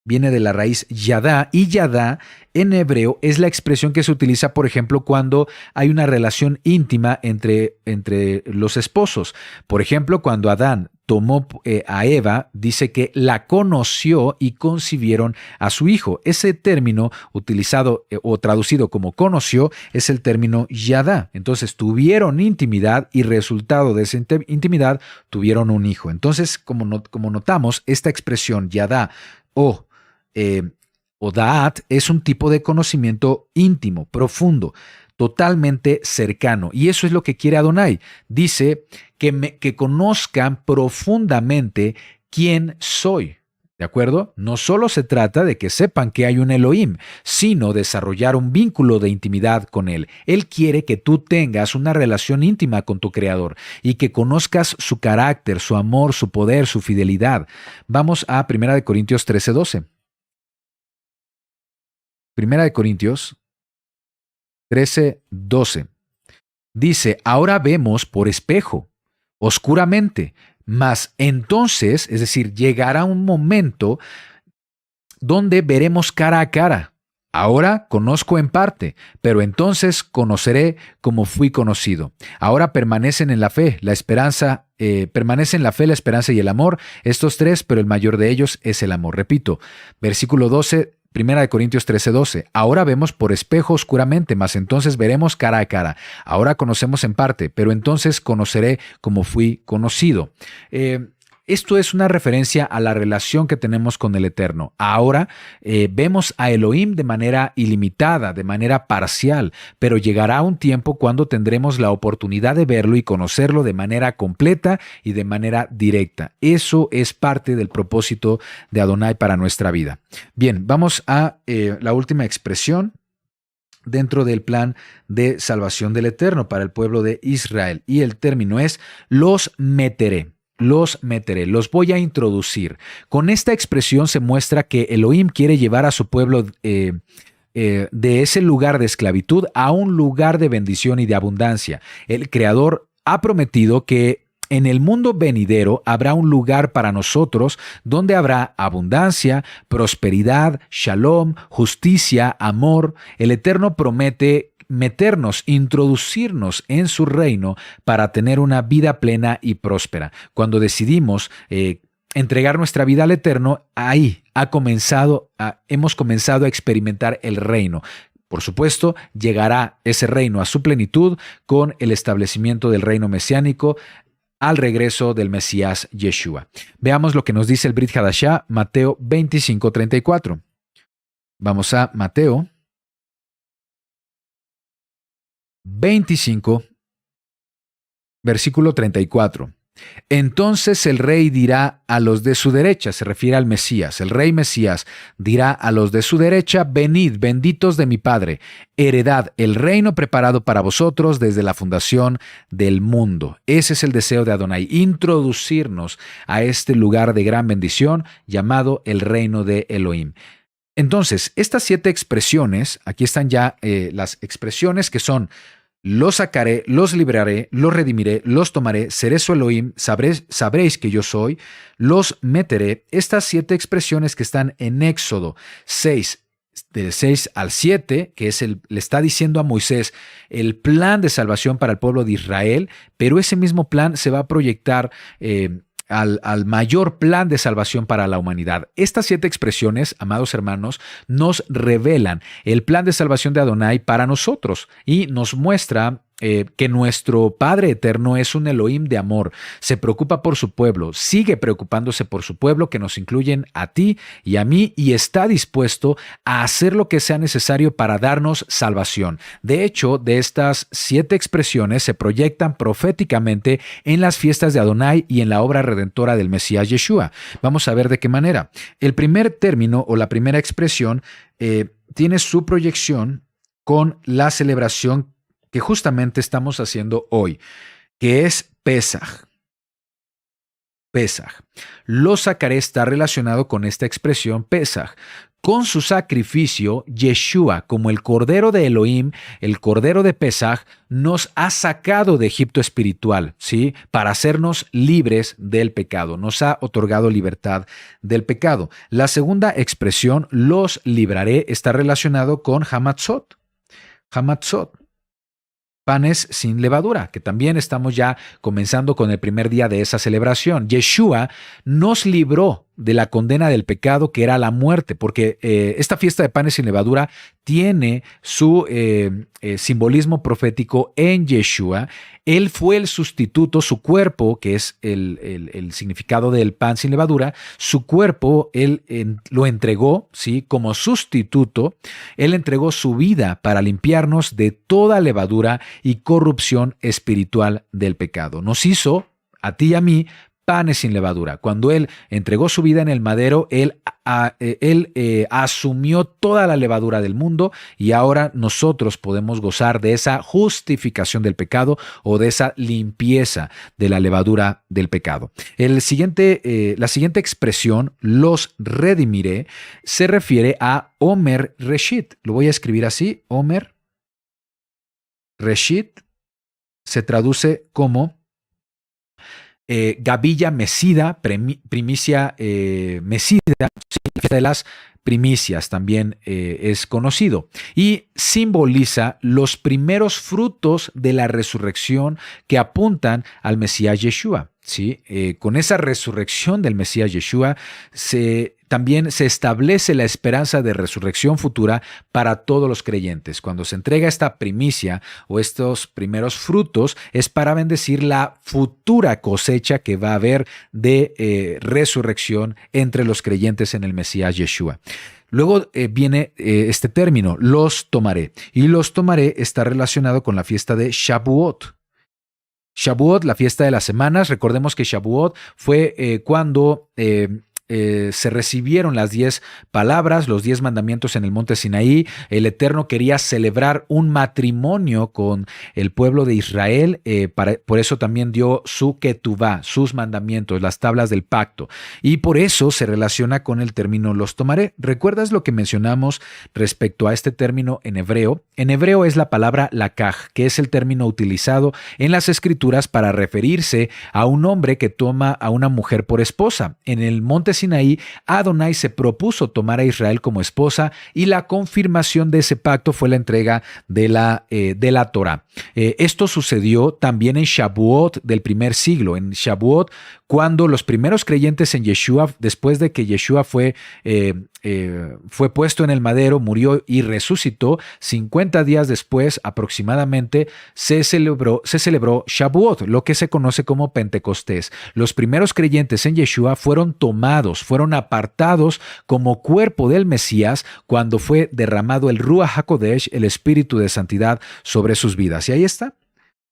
[SPEAKER 2] y yadá en hebreo es la expresión que se utiliza, por ejemplo, cuando hay una relación íntima entre los esposos. Por ejemplo, cuando Adán tomó a Eva, dice que la conoció y concibieron a su hijo. Ese término utilizado o traducido como conoció es el término yadá. Entonces tuvieron intimidad y resultado de esa intimidad tuvieron un hijo. Entonces, como notamos, esta expresión yadá o da'at es un tipo de conocimiento íntimo, profundo, totalmente cercano. Y eso es lo que quiere Adonai. Dice que conozcan profundamente quién soy. ¿De acuerdo? No solo se trata de que sepan que hay un Elohim, sino desarrollar un vínculo de intimidad con Él. Él quiere que tú tengas una relación íntima con tu Creador y que conozcas su carácter, su amor, su poder, su fidelidad. Vamos a 1 Corintios 13:12. 1 Corintios 13:12. Dice: ahora vemos por espejo, oscuramente, mas entonces, es decir, llegará un momento donde veremos cara a cara. Ahora conozco en parte, pero entonces conoceré como fui conocido. Ahora permanecen en la fe, la esperanza, permanecen la fe, la esperanza y el amor, estos tres, pero el mayor de ellos es el amor. Repito, versículo 12, 1 Corintios 13:12. Ahora vemos por espejo oscuramente, mas entonces veremos cara a cara. Ahora conocemos en parte, pero entonces conoceré como fui conocido. Esto es una referencia a la relación que tenemos con el Eterno. Ahora vemos a Elohim de manera ilimitada, de manera parcial, pero llegará un tiempo cuando tendremos la oportunidad de verlo y conocerlo de manera completa y de manera directa. Eso es parte del propósito de Adonai para nuestra vida. Bien, vamos a la última expresión. dentro del plan de salvación del Eterno para el pueblo de Israel. Y el término es los meteré. Los meteré, los voy a introducir. Con esta expresión se muestra que Elohim quiere llevar a su pueblo de ese lugar de esclavitud a un lugar de bendición y de abundancia. El Creador ha prometido que en el mundo venidero habrá un lugar para nosotros donde habrá abundancia, prosperidad, shalom, justicia, amor. El Eterno promete meternos, introducirnos en su reino para tener una vida plena y próspera. Cuando decidimos entregar nuestra vida al Eterno, ahí hemos comenzado a experimentar el reino. Por supuesto, llegará ese reino a su plenitud con el establecimiento del reino mesiánico al regreso del Mesías Yeshua. Veamos lo que nos dice el Brit Hadashah, Mateo 25:34. Vamos a Mateo 25, versículo 34. Entonces el rey dirá a los de su derecha, se refiere al Mesías, el rey Mesías dirá a los de su derecha: venid, benditos de mi Padre, heredad el reino preparado para vosotros desde la fundación del mundo. Ese es el deseo de Adonai, introducirnos a este lugar de gran bendición llamado el reino de Elohim. Entonces, estas 7 expresiones, aquí están ya las expresiones que son: los sacaré, los libraré, los redimiré, los tomaré, seré su Elohim, sabréis que yo soy, los meteré. Estas 7 expresiones que están en Éxodo 6, del 6 al 7, que le está diciendo a Moisés el plan de salvación para el pueblo de Israel, pero ese mismo plan se va a proyectar al mayor plan de salvación para la humanidad. Estas 7 expresiones, amados hermanos, nos revelan el plan de salvación de Adonai para nosotros y nos muestra que nuestro Padre Eterno es un Elohim de amor, se preocupa por su pueblo, sigue preocupándose por su pueblo, que nos incluyen a ti y a mí, y está dispuesto a hacer lo que sea necesario para darnos salvación. De hecho, de estas 7 expresiones se proyectan proféticamente en las fiestas de Adonai y en la obra redentora del Mesías Yeshua. Vamos a ver de qué manera. El primer término o la primera expresión tiene su proyección con la celebración que justamente estamos haciendo hoy, que es Pesaj. Pesaj. Lo sacaré está relacionado con esta expresión Pesaj. Con su sacrificio, Yeshua, como el Cordero de Elohim, el Cordero de Pesaj, nos ha sacado de Egipto espiritual, ¿sí? Para hacernos libres del pecado. Nos ha otorgado libertad del pecado. La segunda expresión, los libraré, está relacionado con Hamatzot. Hamatzot. Panes sin levadura, que también estamos ya comenzando con el primer día de esa celebración. Yeshua nos libró de la condena del pecado, que era la muerte, porque esta fiesta de panes sin levadura tiene su simbolismo profético en Yeshua. Él fue el sustituto, su cuerpo, que es el significado del pan sin levadura, su cuerpo, él lo entregó, ¿sí? Como sustituto, él entregó su vida para limpiarnos de toda levadura y corrupción espiritual del pecado. Nos hizo, a ti y a mí, panes sin levadura. Cuando Él entregó su vida en el madero, Él asumió toda la levadura del mundo y ahora nosotros podemos gozar de esa justificación del pecado o de esa limpieza de la levadura del pecado. La siguiente expresión, los redimiré, se refiere a Omer Reshit. Lo voy a escribir así, Omer Reshit se traduce como gavilla mecida, primicia mecida, sí, la fiesta de las primicias también es conocido y simboliza los primeros frutos de la resurrección que apuntan al Mesías Yeshua. ¿Sí? Con esa resurrección del Mesías Yeshua también se establece la esperanza de resurrección futura para todos los creyentes. Cuando se entrega esta primicia o estos primeros frutos es para bendecir la futura cosecha que va a haber de resurrección entre los creyentes en el Mesías Yeshua. Luego viene este término, los tomaré. Y los tomaré está relacionado con la fiesta de Shavuot. Shavuot, la fiesta de las semanas. Recordemos que Shavuot fue cuando se recibieron las 10 palabras, los 10 mandamientos en el monte Sinaí. El Eterno quería celebrar un matrimonio con el pueblo de Israel, por eso también dio su ketubá, sus mandamientos, las tablas del pacto, y por eso se relaciona con el término los tomaré. ¿Recuerdas lo que mencionamos respecto a este término en hebreo? En hebreo es la palabra lakaj, que es el término utilizado en las escrituras para referirse a un hombre que toma a una mujer por esposa. En el monte Sinaí, Adonai se propuso tomar a Israel como esposa y la confirmación de ese pacto fue la entrega de la Torá. Esto sucedió también en Shavuot del primer siglo. En Shavuot, cuando los primeros creyentes en Yeshua, después de que Yeshua fue puesto en el madero, murió y resucitó, 50 días después aproximadamente se celebró Shavuot, lo que se conoce como Pentecostés. Los primeros creyentes en Yeshua fueron tomados, fueron apartados como cuerpo del Mesías cuando fue derramado el Ruach HaKodesh, el Espíritu de Santidad, sobre sus vidas. Y ahí está.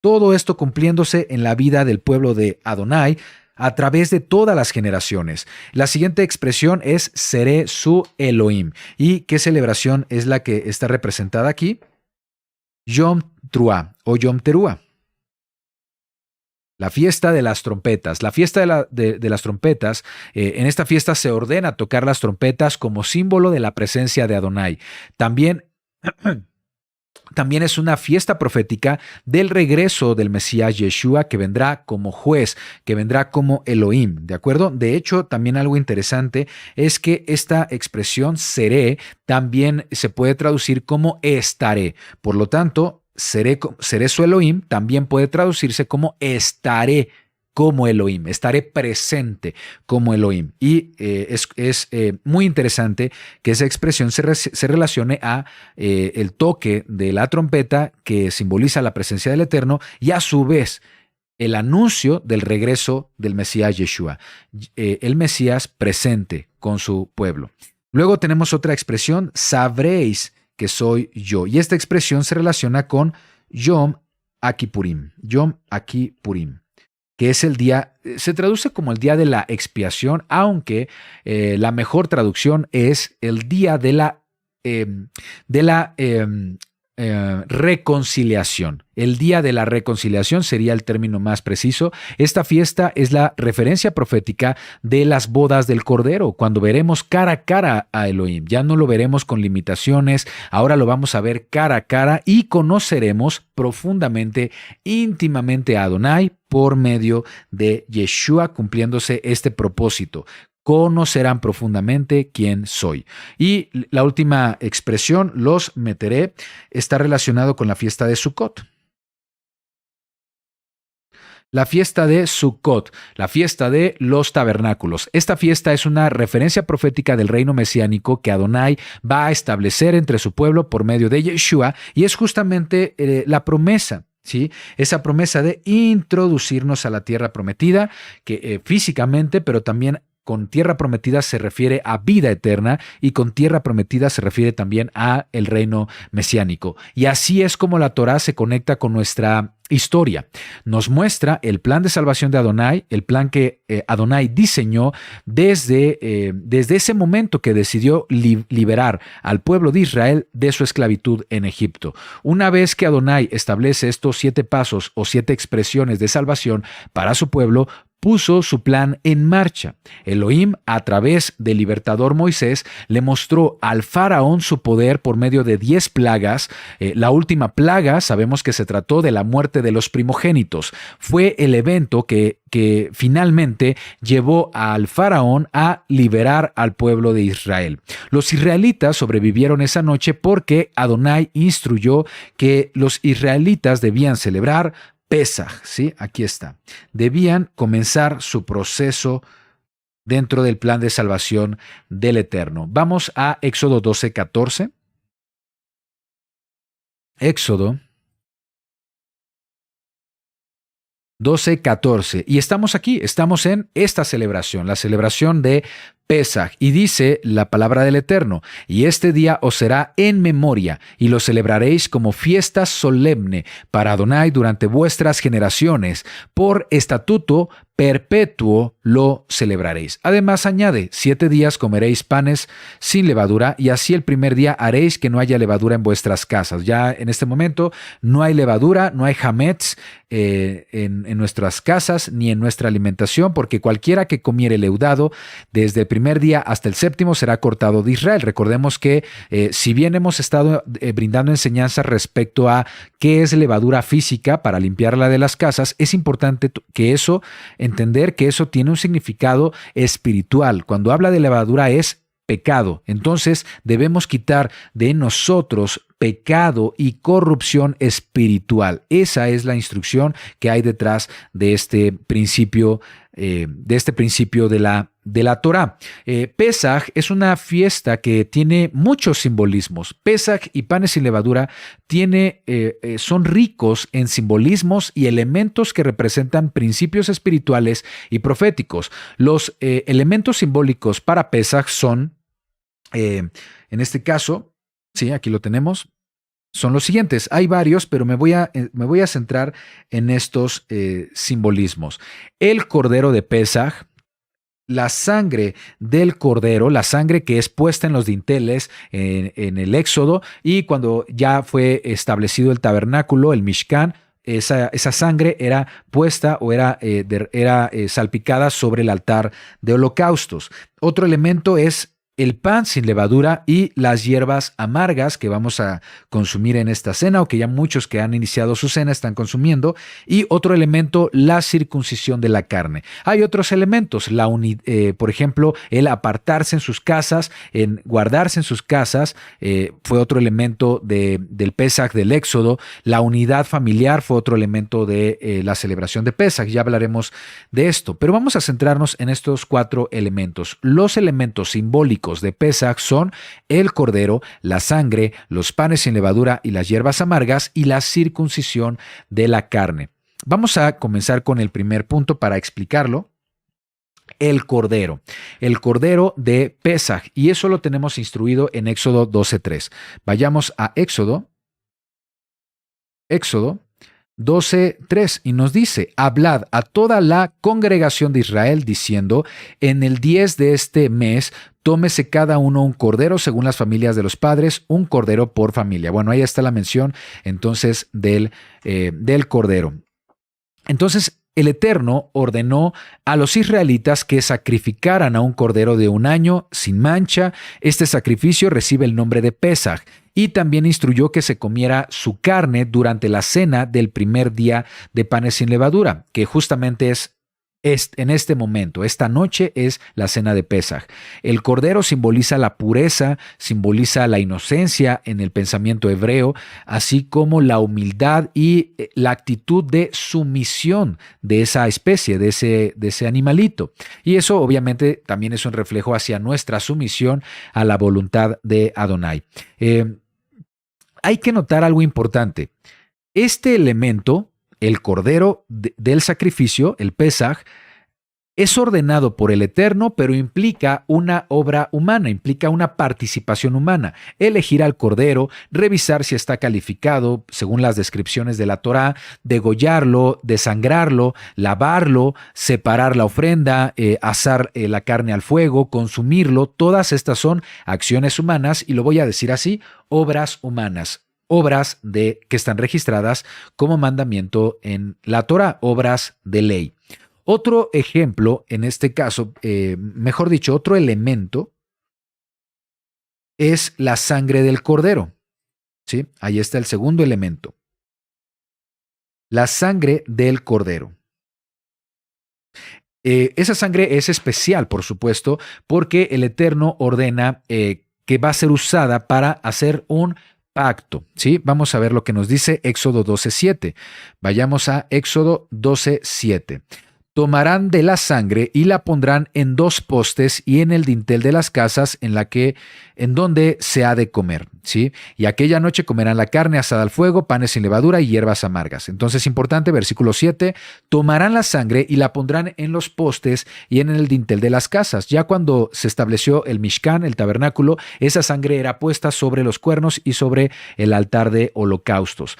[SPEAKER 2] Todo esto cumpliéndose en la vida del pueblo de Adonai a través de todas las generaciones. La siguiente expresión es Seré su Elohim. ¿Y qué celebración es la que está representada aquí? Yom Teruah o Yom Teruah. La fiesta de las trompetas. La fiesta de las trompetas, en esta fiesta se ordena tocar las trompetas como símbolo de la presencia de Adonai. También es una fiesta profética del regreso del Mesías Yeshua, que vendrá como juez, que vendrá como Elohim, ¿de acuerdo? De hecho, también algo interesante es que esta expresión seré también se puede traducir como estaré. Por lo tanto, seré su Elohim también puede traducirse como estaré como Elohim, estaré presente como Elohim. Y es muy interesante que esa expresión se relacione a el toque de la trompeta, que simboliza la presencia del Eterno, y a su vez el anuncio del regreso del Mesías Yeshua, el Mesías presente con su pueblo. Luego tenemos otra expresión, sabréis que soy yo. Y esta expresión se relaciona con Yom Kippurim, que es el día, se traduce como el día de la expiación, aunque la mejor traducción es el día de la reconciliación. El día de la reconciliación sería el término más preciso. Esta fiesta es la referencia profética de las bodas del Cordero, cuando veremos cara a cara a Elohim. Ya no lo veremos con limitaciones, ahora lo vamos a ver cara a cara y conoceremos profundamente, íntimamente a Adonai por medio de Yeshua, cumpliéndose este propósito. Conocerán profundamente quién soy. Y la última expresión, los meteré, está relacionado con la fiesta de Sukkot. La fiesta de Sukkot, la fiesta de los tabernáculos. Esta fiesta es una referencia profética del reino mesiánico que Adonai va a establecer entre su pueblo por medio de Yeshua, y es justamente la promesa. ¿Sí? Esa promesa de introducirnos a la tierra prometida, que físicamente, pero también con tierra prometida se refiere a vida eterna, y con tierra prometida se refiere también a el reino mesiánico. Y así es como la Torá se conecta con nuestra historia. Nos muestra el plan de salvación de Adonai, el plan que Adonai diseñó desde ese momento que decidió liberar al pueblo de Israel de su esclavitud en Egipto. Una vez que Adonai establece estos 7 pasos o 7 expresiones de salvación para su pueblo, puso su plan en marcha. Elohim, a través del libertador Moisés, le mostró al faraón su poder por medio de 10 plagas. La última plaga, sabemos que se trató de la muerte de los primogénitos. Fue el evento que finalmente llevó al faraón a liberar al pueblo de Israel. Los israelitas sobrevivieron esa noche porque Adonai instruyó que los israelitas debían celebrar Pesaj, ¿sí? Aquí está. Debían comenzar su proceso dentro del plan de salvación del Eterno. Vamos a Éxodo 12:14. Éxodo 12:14. Y estamos aquí, estamos en esta celebración, la celebración de Pesaj, y dice la palabra del Eterno: y este día os será en memoria, y lo celebraréis como fiesta solemne para Adonai durante vuestras generaciones, por estatuto perpetuo lo celebraréis. Además añade: 7 días comeréis panes sin levadura, y así el primer día haréis que no haya levadura en vuestras casas. Ya en este momento no hay levadura, no hay hametz en nuestras casas ni en nuestra alimentación, porque cualquiera que comiere leudado desde el primer día hasta el séptimo será cortado de Israel. Recordemos que si bien hemos estado brindando enseñanzas respecto a qué es levadura física para limpiarla de las casas, es importante que entender que eso tiene un significado espiritual. Cuando habla de levadura es pecado. Entonces debemos quitar de nosotros pecado y corrupción espiritual. Esa es la instrucción que hay detrás de este principio, de la Torá. Pesaj es una fiesta que tiene muchos simbolismos. Pesaj y panes sin levadura son ricos en simbolismos y elementos que representan principios espirituales y proféticos. Los elementos simbólicos para Pesaj son, en este caso, sí, aquí lo tenemos, son los siguientes. Hay varios, pero me voy a centrar en estos simbolismos. El cordero de Pesaj, la sangre del cordero, la sangre que es puesta en los dinteles en el Éxodo, y cuando ya fue establecido el tabernáculo, el Mishkan, esa sangre era puesta o era salpicada sobre el altar de holocaustos. Otro elemento es el pan sin levadura y las hierbas amargas que vamos a consumir en esta cena, o que ya muchos que han iniciado su cena están consumiendo. Y otro elemento, la circuncisión de la carne. Hay otros elementos, por ejemplo, el apartarse en sus casas, en guardarse en sus casas, fue otro elemento del Pesaj del Éxodo. La unidad familiar fue otro elemento de la celebración de Pesaj. Ya hablaremos de esto, pero vamos a centrarnos en estos 4 elementos. Los elementos simbólicos de Pesaj son el cordero, la sangre, los panes sin levadura y las hierbas amargas, y la circuncisión de la carne. Vamos a comenzar con el primer punto para explicarlo. El cordero de Pesaj, y eso lo tenemos instruido en Éxodo 12:3. Vayamos a Éxodo 12:3, y nos dice: hablad a toda la congregación de Israel diciendo: en el 10 de este mes tómese cada uno un cordero según las familias de los padres, un cordero por familia. Bueno, ahí está la mención entonces del cordero. Entonces el Eterno ordenó a los israelitas que sacrificaran a un cordero de 1 año sin mancha. Este sacrificio recibe el nombre de Pesaj, y también instruyó que se comiera su carne durante la cena del primer día de panes sin levadura, que justamente es en este momento. Esta noche es la cena de Pesaj. El cordero simboliza la pureza, simboliza la inocencia en el pensamiento hebreo, así como la humildad y la actitud de sumisión de esa especie, de ese animalito. Y eso obviamente también es un reflejo hacia nuestra sumisión a la voluntad de Adonai. Hay que notar algo importante. Este elemento, el cordero del sacrificio, el Pesaj, es ordenado por el Eterno, pero implica una obra humana, implica una participación humana. Elegir al cordero, revisar si está calificado según las descripciones de la Torá, degollarlo, desangrarlo, lavarlo, separar la ofrenda, asar la carne al fuego, consumirlo. Todas estas son acciones humanas, y lo voy a decir así: obras humanas. Obras que están registradas como mandamiento en la Torá, obras de ley. Otro ejemplo, en este caso, mejor dicho, otro elemento es la sangre del cordero. ¿Sí? Ahí está el segundo elemento. La sangre del cordero. Esa sangre es especial, por supuesto, porque el Eterno ordena que va a ser usada para hacer un pacto, ¿sí? Vamos a ver lo que nos dice Éxodo 12:7. Vayamos a Éxodo 12:7. tomarán de la sangre y la pondrán en 2 postes y en el dintel de las casas en donde se ha de comer, ¿sí? Y aquella noche comerán la carne asada al fuego, panes sin levadura y hierbas amargas. Entonces, importante, versículo 7, tomarán la sangre y la pondrán en los postes y en el dintel de las casas. Ya cuando se estableció el Mishkan, el tabernáculo, esa sangre era puesta sobre los cuernos y sobre el altar de holocaustos.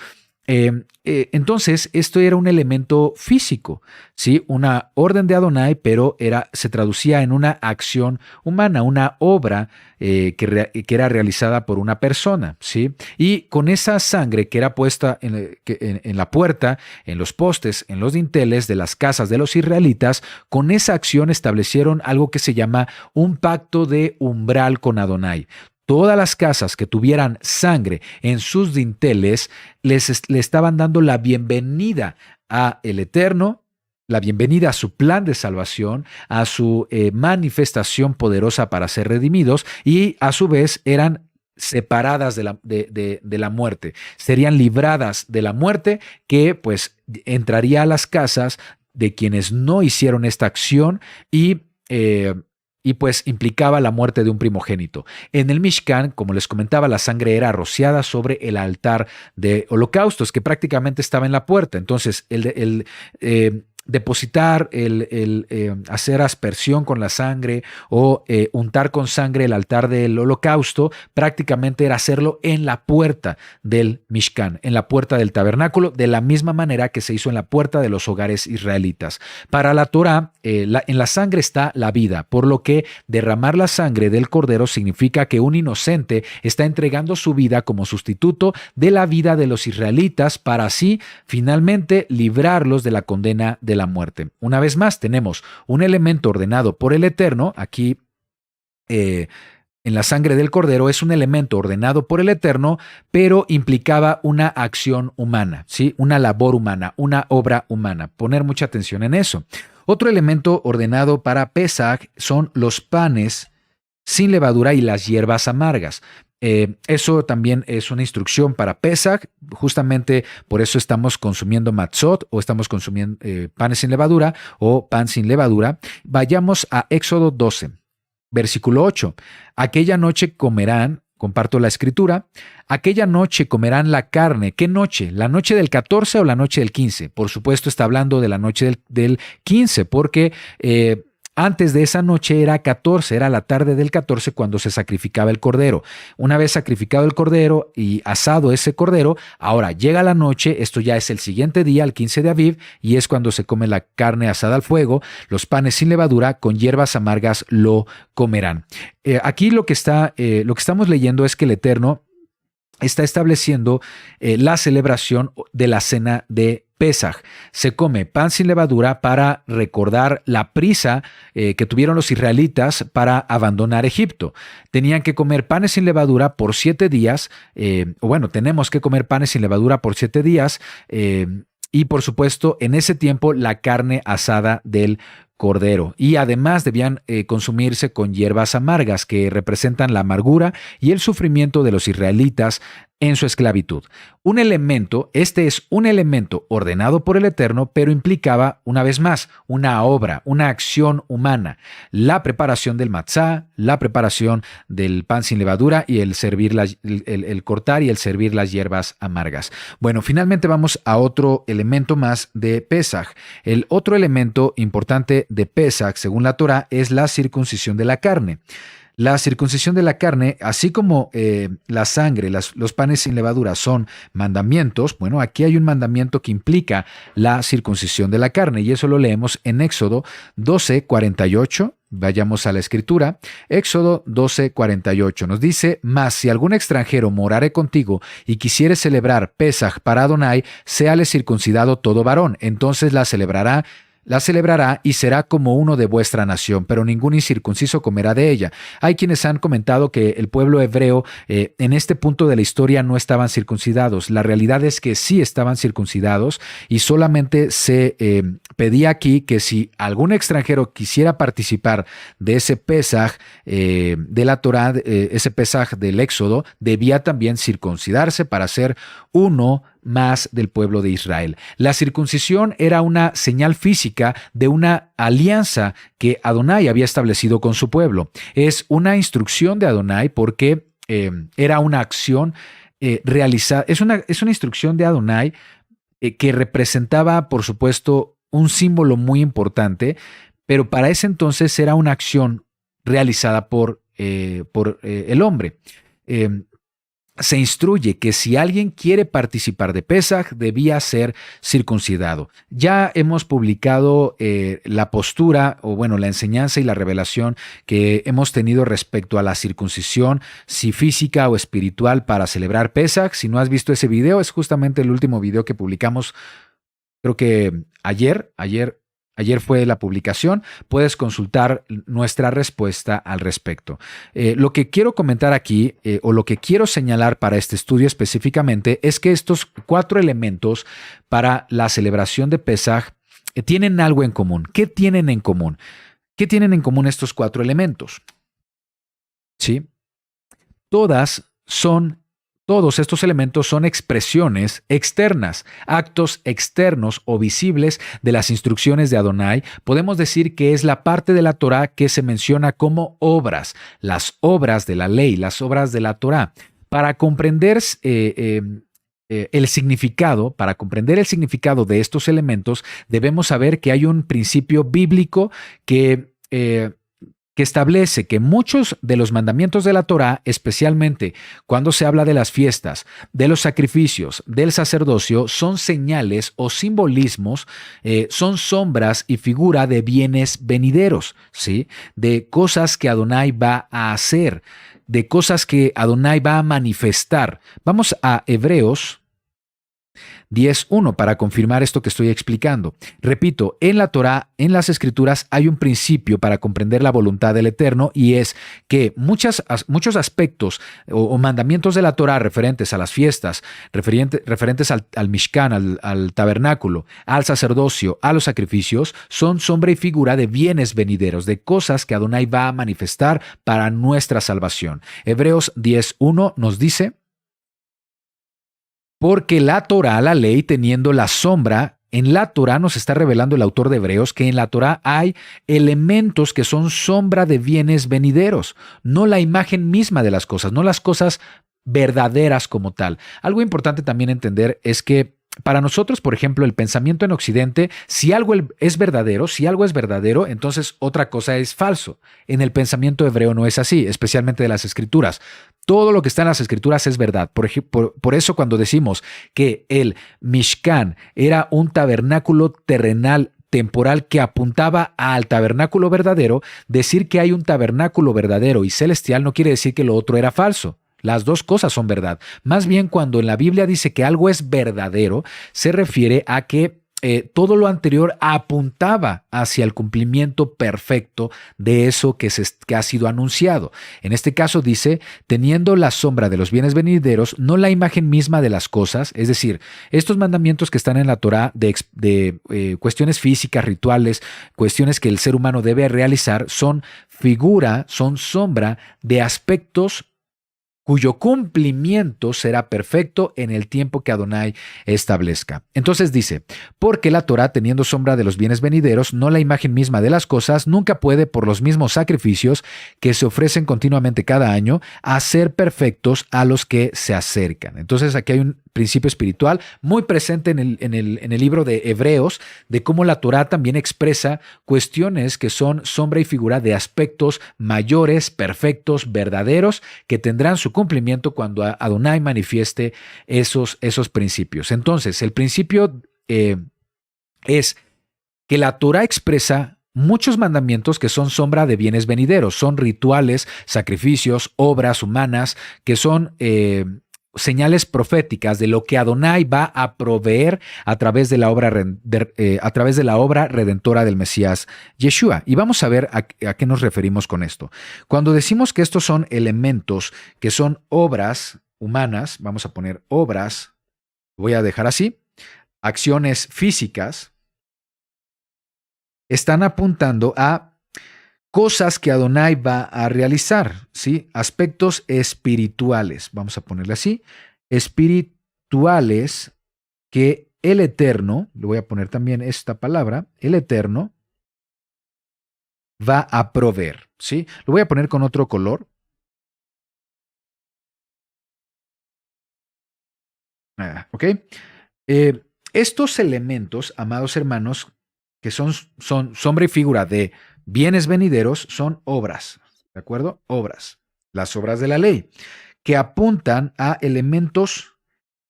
[SPEAKER 2] Entonces, esto era un elemento físico, ¿sí? Una orden de Adonai, pero se traducía en una acción humana, una obra que era realizada por una persona, ¿sí? Y con esa sangre que era puesta en la puerta, en los postes, en los dinteles de las casas de los israelitas, con esa acción establecieron algo que se llama un pacto de umbral con Adonai. Todas las casas que tuvieran sangre en sus dinteles le estaban dando la bienvenida a el Eterno, la bienvenida a su plan de salvación, a su manifestación poderosa para ser redimidos, y a su vez eran separadas de la muerte, serían libradas de la muerte, que pues entraría a las casas de quienes no hicieron esta acción y pues implicaba la muerte de un primogénito. En el Mishkan, como les comentaba, la sangre era rociada sobre el altar de holocaustos, que prácticamente estaba en la puerta. Entonces, depositar, hacer aspersión con la sangre o untar con sangre el altar del holocausto, prácticamente era hacerlo en la puerta del Mishkan, en la puerta del tabernáculo, de la misma manera que se hizo en la puerta de los hogares israelitas. Para la Torá, en la sangre está la vida, por lo que derramar la sangre del cordero significa que un inocente está entregando su vida como sustituto de la vida de los israelitas para así finalmente librarlos de la condena de la muerte. Una vez más, tenemos un elemento ordenado por el Eterno. Aquí en la sangre del cordero es un elemento ordenado por el Eterno, pero implicaba una acción humana, ¿sí? Una labor humana, una obra humana. Poner mucha atención en eso. Otro elemento ordenado para Pesaj son los panes sin levadura y las hierbas amargas. Eso también es una instrucción para Pesaj, justamente por eso estamos consumiendo matzot o estamos consumiendo panes sin levadura o pan sin levadura. Vayamos a Éxodo 12, versículo 8. Aquella noche comerán, comparto la escritura, aquella noche comerán la carne. ¿Qué noche? ¿La noche del 14 o la noche del 15? Por supuesto está hablando de la noche del 15 porque antes de esa noche era 14, era la tarde del 14 cuando se sacrificaba el cordero. Una vez sacrificado el cordero y asado ese cordero, ahora llega la noche, esto ya es el siguiente día, el 15 de Aviv, y es cuando se come la carne asada al fuego, los panes sin levadura, con hierbas amargas lo comerán. Aquí lo que estamos leyendo es que el Eterno está estableciendo la celebración de la cena de Pesaj. Se come pan sin levadura para recordar la prisa que tuvieron los israelitas para abandonar Egipto. Tenían que comer panes sin levadura por 7 días, tenemos que comer panes sin levadura por 7 días, y por supuesto en ese tiempo la carne asada del cordero. Y además debían consumirse con hierbas amargas que representan la amargura y el sufrimiento de los israelitas en su esclavitud. Este es un elemento ordenado por el Eterno, pero implicaba, una vez más, una obra, una acción humana. La preparación del matzá, la preparación del pan sin levadura y el cortar y el servir las hierbas amargas. Bueno, finalmente vamos a otro elemento más de Pesaj. El otro elemento importante de Pesaj, según la Torá, es la circuncisión de la carne. La circuncisión de la carne, así como la sangre, los panes sin levadura son mandamientos, bueno, aquí hay un mandamiento que implica la circuncisión de la carne y eso lo leemos en Éxodo 12, 48. Vayamos a la escritura. Éxodo 12, 48 nos dice: mas si algún extranjero morare contigo y quisiere celebrar Pesaj para Adonai, séale circuncidado todo varón, entonces la celebrará y será como uno de vuestra nación, pero ningún incircunciso comerá de ella. Hay quienes han comentado que el pueblo hebreo en este punto de la historia no estaban circuncidados. La realidad es que sí estaban circuncidados y solamente se pedía aquí que si algún extranjero quisiera participar de ese Pesaj de la Torá, ese Pesaj del Éxodo, debía también circuncidarse para ser uno más del pueblo de Israel. La circuncisión era una señal física de una alianza que Adonai había establecido con su pueblo. Es una instrucción de Adonai porque era una acción realizada, es una instrucción de Adonai que representaba, por supuesto, un símbolo muy importante, pero para ese entonces era una acción realizada por el hombre. Se instruye que si alguien quiere participar de Pesaj, debía ser circuncidado. Ya hemos publicado la postura, o bueno, la enseñanza y la revelación que hemos tenido respecto a la circuncisión, si física o espiritual, para celebrar Pesaj. Si no has visto ese video, es justamente el último video que publicamos, creo que ayer fue la publicación. Puedes consultar nuestra respuesta al respecto. Lo que quiero comentar aquí, o lo que quiero señalar para este estudio específicamente, es que estos 4 elementos para la celebración de Pesaj tienen algo en común. ¿Qué tienen en común? ¿Qué tienen en común estos 4 elementos? ¿Sí? Todos estos elementos son expresiones externas, actos externos o visibles de las instrucciones de Adonai. Podemos decir que es la parte de la Torá que se menciona como obras, las obras de la ley, las obras de la Torá. Para comprender el significado de estos elementos, debemos saber que hay un principio bíblico que establece que muchos de los mandamientos de la Torá, especialmente cuando se habla de las fiestas, de los sacrificios, del sacerdocio, son señales o simbolismos, son sombras y figura de bienes venideros, ¿sí? De cosas que Adonai va a hacer, de cosas que Adonai va a manifestar. Vamos a Hebreos 10.1 para confirmar esto que estoy explicando. Repito, en la Torá, en las Escrituras, hay un principio para comprender la voluntad del Eterno, y es que muchos aspectos o mandamientos de la Torá referentes a las fiestas, referentes al Mishkan, al tabernáculo, al sacerdocio, a los sacrificios, son sombra y figura de bienes venideros, de cosas que Adonai va a manifestar para nuestra salvación. Hebreos 10.1 nos dice: porque la Torá, la ley, teniendo la sombra, en la Torá nos está revelando el autor de Hebreos que en la Torá hay elementos que son sombra de bienes venideros, no la imagen misma de las cosas, no las cosas verdaderas como tal. Algo importante también entender es que para nosotros, por ejemplo, el pensamiento en Occidente, si algo es verdadero, entonces otra cosa es falso. En el pensamiento hebreo no es así, especialmente de las Escrituras. Todo lo que está en las Escrituras es verdad. Por eso cuando decimos que el Mishkan era un tabernáculo terrenal, temporal, que apuntaba al tabernáculo verdadero, decir que hay un tabernáculo verdadero y celestial no quiere decir que lo otro era falso. Las dos cosas son verdad. Más bien, cuando en la Biblia dice que algo es verdadero, se refiere a que todo lo anterior apuntaba hacia el cumplimiento perfecto de eso que ha sido anunciado. En este caso dice, teniendo la sombra de los bienes venideros, no la imagen misma de las cosas, es decir, estos mandamientos que están en la Torá de cuestiones físicas, rituales, cuestiones que el ser humano debe realizar, son sombra de aspectos cuyo cumplimiento será perfecto en el tiempo que Adonai establezca. Entonces dice, porque la Torá, teniendo sombra de los bienes venideros, no la imagen misma de las cosas, nunca puede, por los mismos sacrificios que se ofrecen continuamente cada año, hacer perfectos a los que se acercan. Entonces aquí hay un principio espiritual muy presente en el libro de Hebreos, de cómo la Torá también expresa cuestiones que son sombra y figura de aspectos mayores, perfectos, verdaderos, que tendrán su cumplimiento cuando Adonai manifieste esos principios. Entonces, el principio es que la Torá expresa muchos mandamientos que son sombra de bienes venideros, son rituales, sacrificios, obras humanas, que son señales proféticas de lo que Adonai va a proveer a través de la obra redentora del Mesías Yeshua. Y vamos a ver a qué nos referimos con esto. Cuando decimos que estos son elementos que son obras humanas, vamos a poner obras, voy a dejar así, acciones físicas, están apuntando a cosas que Adonai va a realizar, ¿sí? Aspectos espirituales, vamos a ponerle así, espirituales que el Eterno, le voy a poner también esta palabra, el Eterno va a proveer, ¿sí? Lo voy a poner con otro color. ¿Ok? Estos elementos, amados hermanos, que son sombra y figura de bienes venideros, son obras, ¿de acuerdo? Obras, las obras de la ley, que apuntan a elementos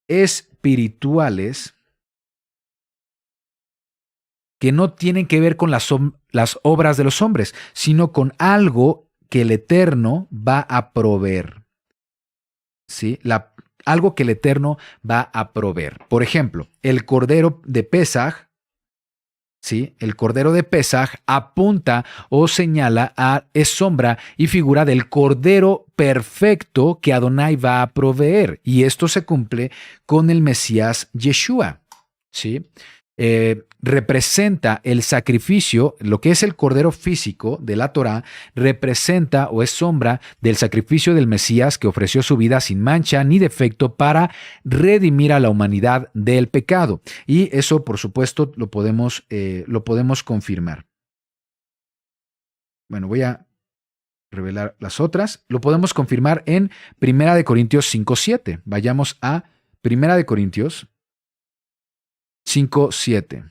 [SPEAKER 2] espirituales que no tienen que ver con las obras de los hombres, sino con algo que el Eterno va a proveer, ¿sí? Algo que el Eterno va a proveer. Por ejemplo, el Cordero de Pesaj, ¿sí? El Cordero de Pesaj apunta o señala es sombra y figura del Cordero perfecto que Adonai va a proveer. Y esto se cumple con el Mesías Yeshua, ¿sí? Representa el sacrificio, lo que es el cordero físico de la Torá, representa o es sombra del sacrificio del Mesías que ofreció su vida sin mancha ni defecto para redimir a la humanidad del pecado. Y eso, por supuesto, lo podemos confirmar. Bueno, voy a revelar las otras. Lo podemos confirmar en 1 Corintios 5:7. Vayamos a 1 Corintios 5:7.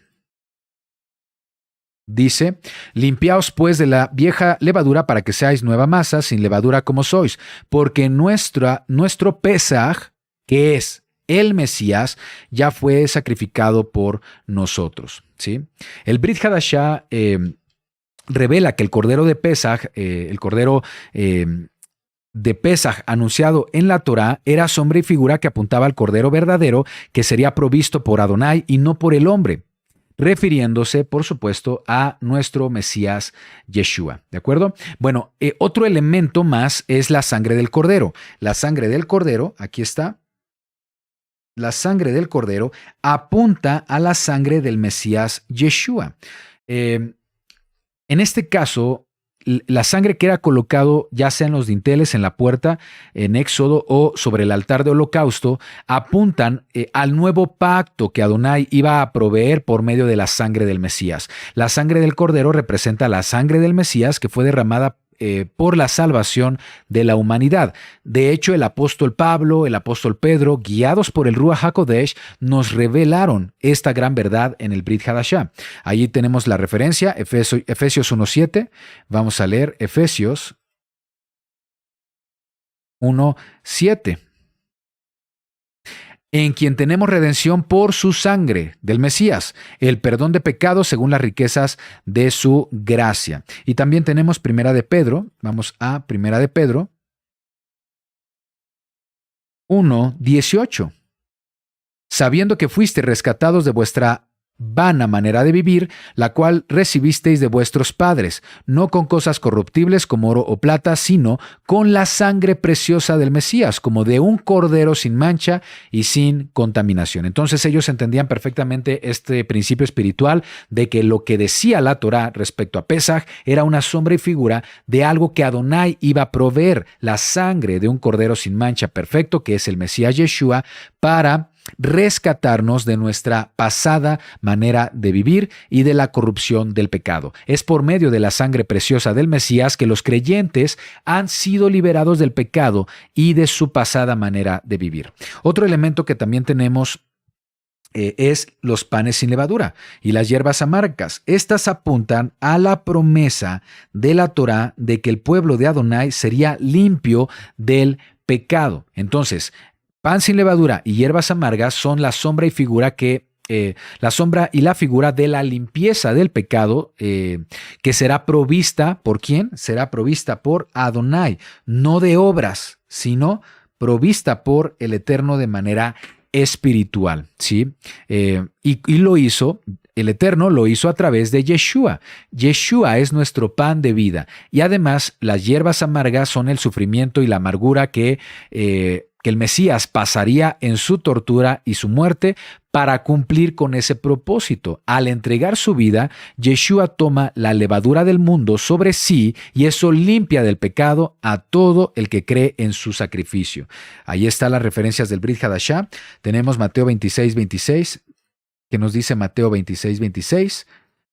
[SPEAKER 2] Dice, limpiaos pues de la vieja levadura para que seáis nueva masa, sin levadura como sois, porque nuestro Pesaj, que es el Mesías, ya fue sacrificado por nosotros, ¿sí? El Brit Hadashah revela que el Cordero de Pesaj, el Cordero de Pesaj anunciado en la Torá, era sombra y figura que apuntaba al Cordero verdadero que sería provisto por Adonai y no por el hombre, refiriéndose, por supuesto, a nuestro Mesías Yeshua, ¿de acuerdo? Bueno, otro elemento más es la sangre del Cordero. La sangre del Cordero, aquí está, la sangre del Cordero apunta a la sangre del Mesías Yeshua. En este caso, la sangre que era colocado ya sea en los dinteles, en la puerta, en Éxodo o sobre el altar de holocausto, apuntan al nuevo pacto que Adonai iba a proveer por medio de la sangre del Mesías. La sangre del Cordero representa la sangre del Mesías que fue derramada por la salvación de la humanidad. De hecho, el apóstol Pablo, el apóstol Pedro, guiados por el Ruach HaKodesh, nos revelaron esta gran verdad en el Brit Hadashah. Allí tenemos la referencia, Efesios 1:7. Vamos a leer Efesios 1:7. En quien tenemos redención por su sangre del Mesías, el perdón de pecados según las riquezas de su gracia. Y también tenemos Primera de Pedro, vamos a Primera de Pedro 1:18. Sabiendo que fuiste rescatados de vuestra vana manera de vivir, la cual recibisteis de vuestros padres, no con cosas corruptibles como oro o plata, sino con la sangre preciosa del Mesías, como de un cordero sin mancha y sin contaminación. Entonces ellos entendían perfectamente este principio espiritual de que lo que decía la Torá respecto a Pesaj era una sombra y figura de algo que Adonai iba a proveer, la sangre de un cordero sin mancha perfecto, que es el Mesías Yeshua, para rescatarnos de nuestra pasada manera de vivir y de la corrupción del pecado. Es por medio de la sangre preciosa del Mesías que los creyentes han sido liberados del pecado y de su pasada manera de vivir. Otro elemento que también tenemos es los panes sin levadura y las hierbas amargas. Estas apuntan a la promesa de la Torá de que el pueblo de Adonai sería limpio del pecado. Entonces, pan sin levadura y hierbas amargas son la sombra y figura la sombra y la figura de la limpieza del pecado que será provista, ¿por quién? Será provista por Adonai, no de obras, sino provista por el Eterno de manera espiritual, ¿sí? Y lo hizo, el Eterno lo hizo a través de Yeshua. Yeshua es nuestro pan de vida y además las hierbas amargas son el sufrimiento y la amargura que que el Mesías pasaría en su tortura y su muerte para cumplir con ese propósito. Al entregar su vida, Yeshua toma la levadura del mundo sobre sí y eso limpia del pecado a todo el que cree en su sacrificio. Ahí están las referencias del Brit Hadashah. Tenemos Mateo 26:26, que nos dice Mateo 26:26,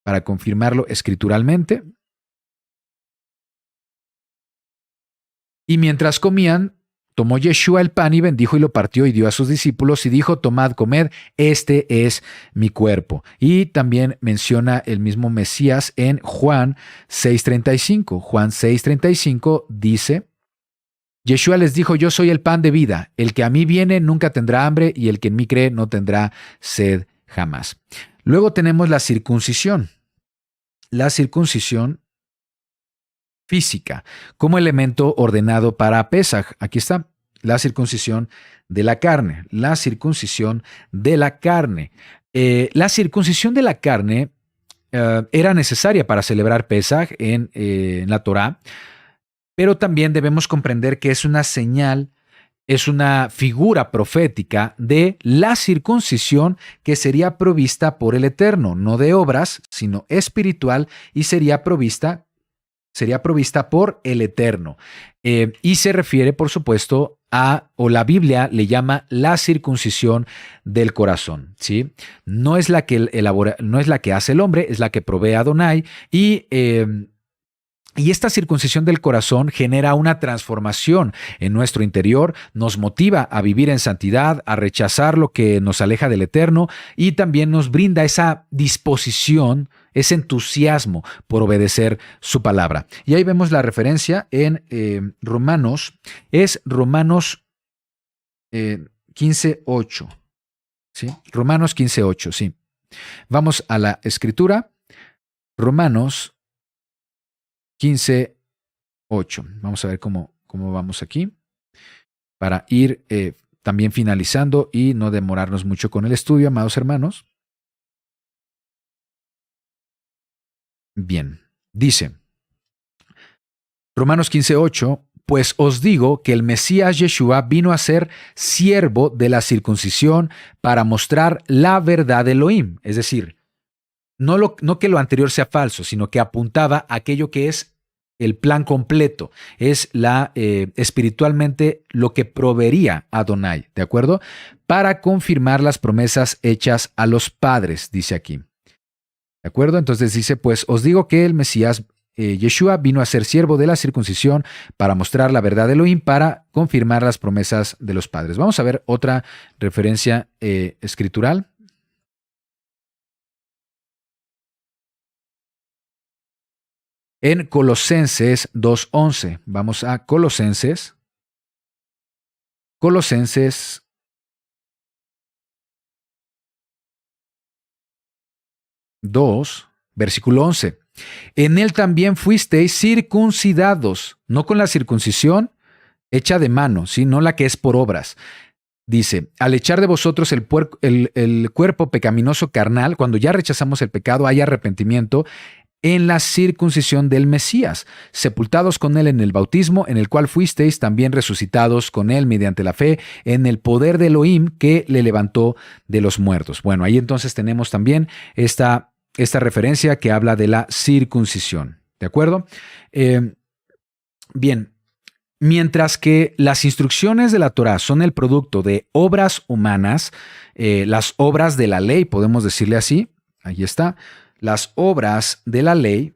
[SPEAKER 2] para confirmarlo escrituralmente. Y mientras comían, tomó Yeshua el pan y bendijo y lo partió y dio a sus discípulos y dijo: tomad, comed, este es mi cuerpo. Y también menciona el mismo Mesías en Juan 6:35. Juan 6:35 dice: Yeshua les dijo: yo soy el pan de vida, el que a mí viene nunca tendrá hambre y el que en mí cree no tendrá sed jamás. Luego tenemos la circuncisión. La circuncisión física, como elemento ordenado para Pesaj. Aquí está, la circuncisión de la carne. La circuncisión de la carne. La circuncisión de la carne era necesaria para celebrar Pesaj en la Torá, pero también debemos comprender que es una señal, es una figura profética de la circuncisión que sería provista por el Eterno, no de obras, sino espiritual, y sería provista por el Eterno. Y se refiere, por supuesto, o la Biblia le llama la circuncisión del corazón, ¿sí? No es la que no es la que hace el hombre, es la que provee Adonai, y esta circuncisión del corazón genera una transformación en nuestro interior, nos motiva a vivir en santidad, a rechazar lo que nos aleja del Eterno y también nos brinda esa disposición, ese entusiasmo por obedecer su palabra. Y ahí vemos la referencia en Romanos, es Romanos 15:8, ¿sí? Romanos 15:8, sí. Vamos a la escritura, Romanos 15:8. Vamos a ver cómo vamos aquí para ir también finalizando y no demorarnos mucho con el estudio, amados hermanos. Bien, dice Romanos 15:8, pues os digo que el Mesías Yeshua vino a ser siervo de la circuncisión para mostrar la verdad de Elohim, es decir, no que lo anterior sea falso, sino que apuntaba a aquello que es el plan completo, es espiritualmente lo que proveería Adonai, ¿de acuerdo? Para confirmar las promesas hechas a los padres, dice aquí. ¿De acuerdo? Entonces dice, pues os digo que el Mesías Yeshua vino a ser siervo de la circuncisión para mostrar la verdad de Elohim, para confirmar las promesas de los padres. Vamos a ver otra referencia escritural. En Colosenses 2:11. Vamos a Colosenses 2, versículo 11. En él también fuisteis circuncidados, no con la circuncisión hecha de mano, sino la que es por obras. Dice, al echar de vosotros el cuerpo pecaminoso carnal, cuando ya rechazamos el pecado, hay arrepentimiento en la circuncisión del Mesías, sepultados con él en el bautismo, en el cual fuisteis también resucitados con él mediante la fe en el poder de Elohim que le levantó de los muertos. Bueno, ahí entonces tenemos también esta referencia que habla de la circuncisión, ¿de acuerdo? Bien, mientras que las instrucciones de la Torá son el producto de obras humanas, las obras de la ley, podemos decirle así, ahí está. Las obras de la ley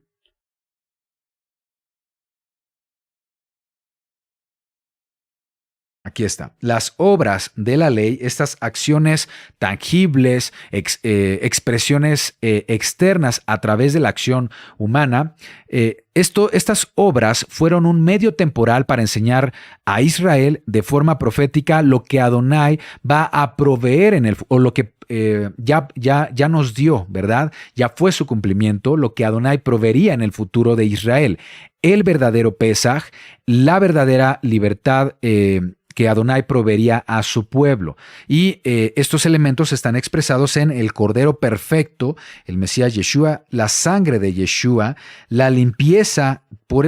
[SPEAKER 2] aquí está. Las obras de la ley, estas acciones tangibles, expresiones externas a través de la acción humana, estas obras fueron un medio temporal para enseñar a Israel de forma profética lo que Adonai va a proveer o lo que ya nos dio, ¿verdad? Ya fue su cumplimiento, lo que Adonai proveería en el futuro de Israel. El verdadero Pesaj, la verdadera libertad que Adonai proveería a su pueblo. Y estos elementos están expresados en el Cordero Perfecto, el Mesías Yeshua, la sangre de Yeshua, la limpieza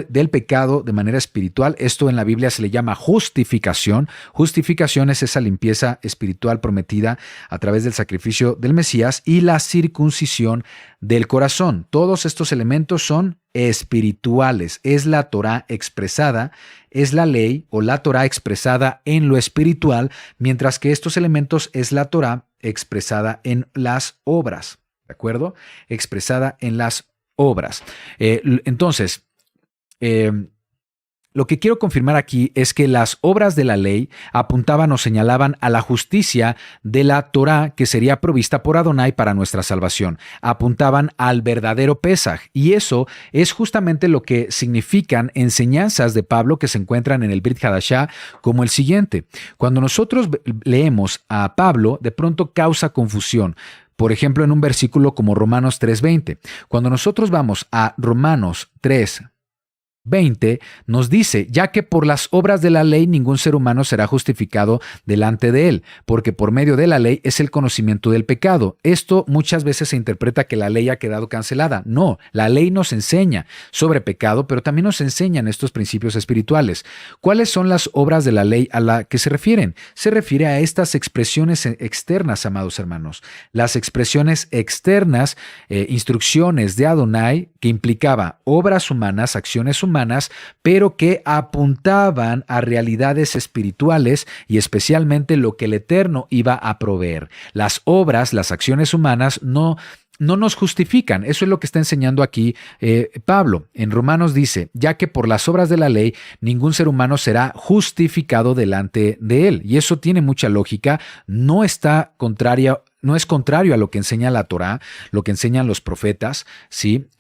[SPEAKER 2] del pecado de manera espiritual. Esto en la Biblia se le llama justificación. Justificación es esa limpieza espiritual prometida a través del sacrificio del Mesías, y la circuncisión del corazón. Todos estos elementos son espirituales. Es la Torá expresada, es la ley o la Torá expresada en lo espiritual, mientras que estos elementos es la Torá expresada en las obras. ¿De acuerdo? Expresada en las obras. Entonces, lo que quiero confirmar aquí es que las obras de la ley apuntaban o señalaban a la justicia de la Torá que sería provista por Adonai para nuestra salvación. Apuntaban al verdadero Pesaj, y eso es justamente lo que significan enseñanzas de Pablo que se encuentran en el Brit Hadashah, como el siguiente. Cuando nosotros leemos a Pablo, de pronto causa confusión. Por ejemplo, en un versículo como Romanos 3:20. Cuando nosotros vamos a Romanos 3:20, nos dice: ya que por las obras de la ley ningún ser humano será justificado delante de él, porque por medio de la ley es el conocimiento del pecado. Esto muchas veces se interpreta que la ley ha quedado cancelada. No, la ley nos enseña sobre pecado, pero también nos enseñan estos principios espirituales. ¿Cuáles son las obras de la ley a la que se refieren? Se refiere a estas expresiones externas, amados hermanos. Las expresiones externas, instrucciones de Adonai, que implicaba obras humanas, acciones humanas, pero que apuntaban a realidades espirituales y especialmente lo que el Eterno iba a proveer. Las obras, las acciones humanas no nos justifican. Eso es lo que está enseñando aquí Pablo. En Romanos dice: ya que por las obras de la ley ningún ser humano será justificado delante de él. Y eso tiene mucha lógica, no es contrario a lo que enseña la Torá, lo que enseñan los profetas, ¿sí?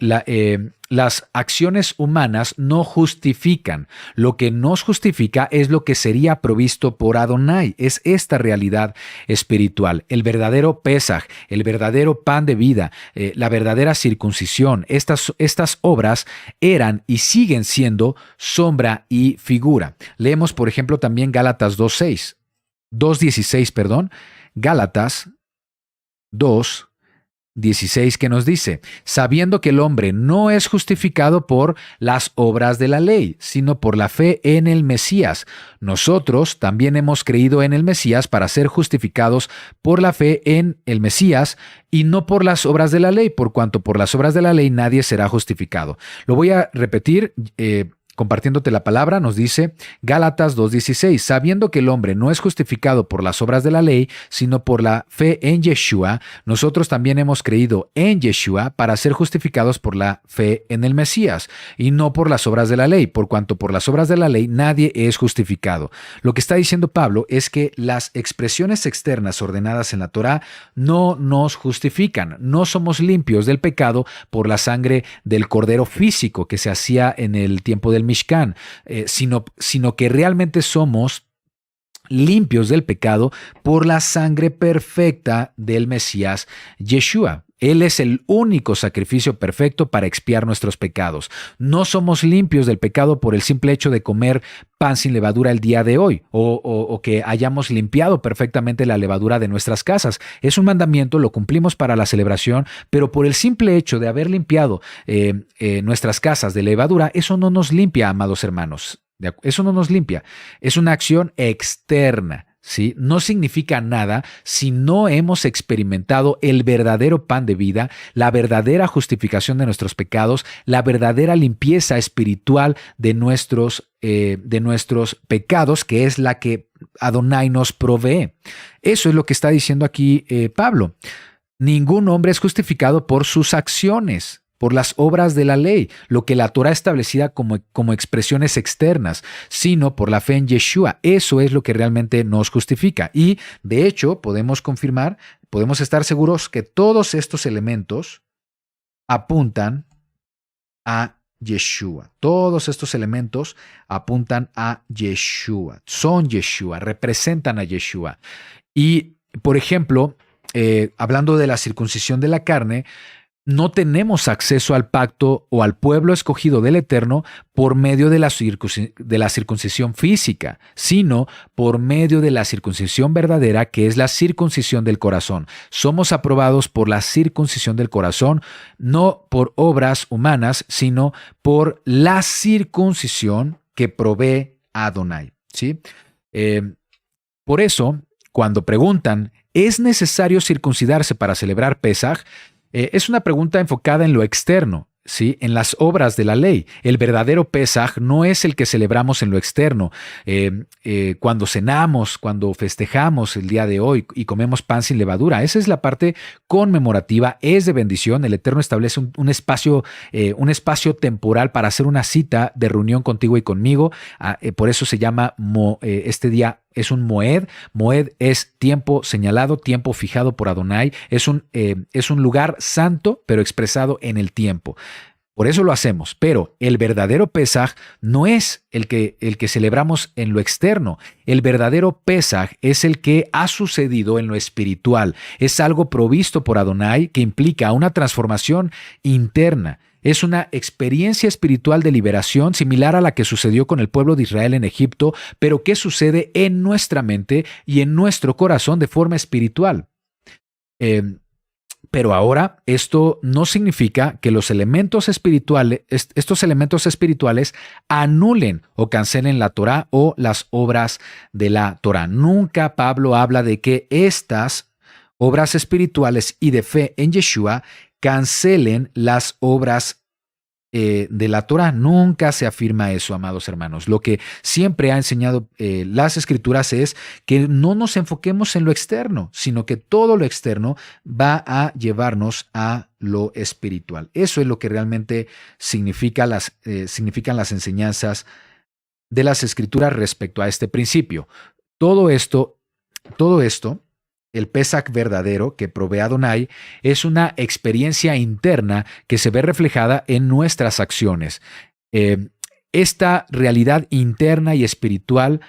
[SPEAKER 2] Las acciones humanas no justifican. Lo que nos justifica es lo que sería provisto por Adonai. Es esta realidad espiritual, el verdadero Pesaj, el verdadero pan de vida, la verdadera circuncisión. Estas obras eran y siguen siendo sombra y figura. Leemos, por ejemplo, también Gálatas 2:16, Gálatas 2:16, que nos dice: sabiendo que el hombre no es justificado por las obras de la ley, sino por la fe en el Mesías. Nosotros también hemos creído en el Mesías para ser justificados por la fe en el Mesías y no por las obras de la ley, por cuanto por las obras de la ley nadie será justificado. Lo voy a repetir, compartiéndote la palabra. Nos dice Gálatas 2:16, sabiendo que el hombre no es justificado por las obras de la ley, sino por la fe en Yeshua, nosotros también hemos creído en Yeshua para ser justificados por la fe en el Mesías, y no por las obras de la ley, por cuanto por las obras de la ley nadie es justificado. Lo que está diciendo Pablo es que las expresiones externas ordenadas en la Torá no nos justifican. No somos limpios del pecado por la sangre del cordero físico que se hacía en el tiempo del Mishkan, sino que realmente somos limpios del pecado por la sangre perfecta del Mesías Yeshua. Él es el único sacrificio perfecto para expiar nuestros pecados. No somos limpios del pecado por el simple hecho de comer pan sin levadura el día de hoy, o que hayamos limpiado perfectamente la levadura de nuestras casas. Es un mandamiento, lo cumplimos para la celebración, pero por el simple hecho de haber limpiado nuestras casas de levadura, eso no nos limpia, amados hermanos. Eso no nos limpia. Es una acción externa. ¿Sí? No significa nada si no hemos experimentado el verdadero pan de vida, la verdadera justificación de nuestros pecados, la verdadera limpieza espiritual de nuestros pecados, que es la que Adonai nos provee. Eso es lo que está diciendo aquí Pablo. Ningún hombre es justificado por sus acciones, por las obras de la ley, lo que la Torá establecida como expresiones externas, sino por la fe en Yeshua. Eso es lo que realmente nos justifica. Y, de hecho, podemos estar seguros que todos estos elementos apuntan a Yeshua. Todos estos elementos apuntan a Yeshua. Son Yeshua, representan a Yeshua. Y, por ejemplo, hablando de la circuncisión de la carne, no tenemos acceso al pacto o al pueblo escogido del Eterno por medio de la circuncisión física, sino por medio de la circuncisión verdadera, que es la circuncisión del corazón. Somos aprobados por la circuncisión del corazón, no por obras humanas, sino por la circuncisión que provee Adonai, ¿sí? Por eso, cuando preguntan, ¿es necesario circuncidarse para celebrar Pesaj? Es una pregunta enfocada en lo externo, ¿sí? En las obras de la ley. El verdadero Pesaj no es el que celebramos en lo externo. Cuando cenamos, cuando festejamos el día de hoy y comemos pan sin levadura, esa es la parte conmemorativa, es de bendición. El Eterno establece un espacio temporal para hacer una cita de reunión contigo y conmigo. Por eso se llama este día. Es un Moed. Moed es tiempo señalado, tiempo fijado por Adonai. Es un lugar santo, pero expresado en el tiempo. Por eso lo hacemos. Pero el verdadero Pesaj no es el que celebramos en lo externo. El verdadero Pesaj es el que ha sucedido en lo espiritual. Es algo provisto por Adonai que implica una transformación interna. Es una experiencia espiritual de liberación similar a la que sucedió con el pueblo de Israel en Egipto, pero que sucede en nuestra mente y en nuestro corazón de forma espiritual. Pero ahora esto no significa que estos elementos espirituales anulen o cancelen la Torá o las obras de la Torá. Nunca Pablo habla de que estas obras espirituales y de fe en Yeshua cancelen las obras de la Torá. Nunca se afirma eso, amados hermanos. Lo que siempre ha enseñado las Escrituras es que no nos enfoquemos en lo externo, sino que todo lo externo va a llevarnos a lo espiritual. Eso es lo que realmente significan las enseñanzas de las Escrituras respecto a este principio. Todo esto, el Pesaj verdadero que provee Adonai, es una experiencia interna que se ve reflejada en nuestras acciones. Esta realidad interna y espiritual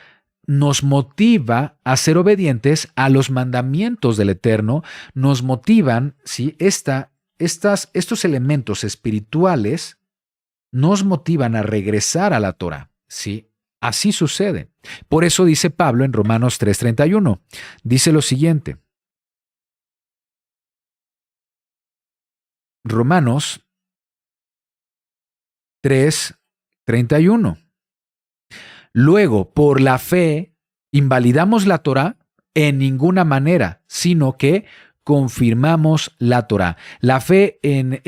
[SPEAKER 2] nos motiva a ser obedientes a los mandamientos del Eterno, nos motivan, ¿sí? Estos elementos espirituales nos motivan a regresar a la Torá, ¿sí? Así sucede. Por eso dice Pablo en Romanos 3:31, dice lo siguiente. Romanos 3:31. Luego, por la fe, invalidamos la Torá en ninguna manera, sino que confirmamos la Torá. La fe en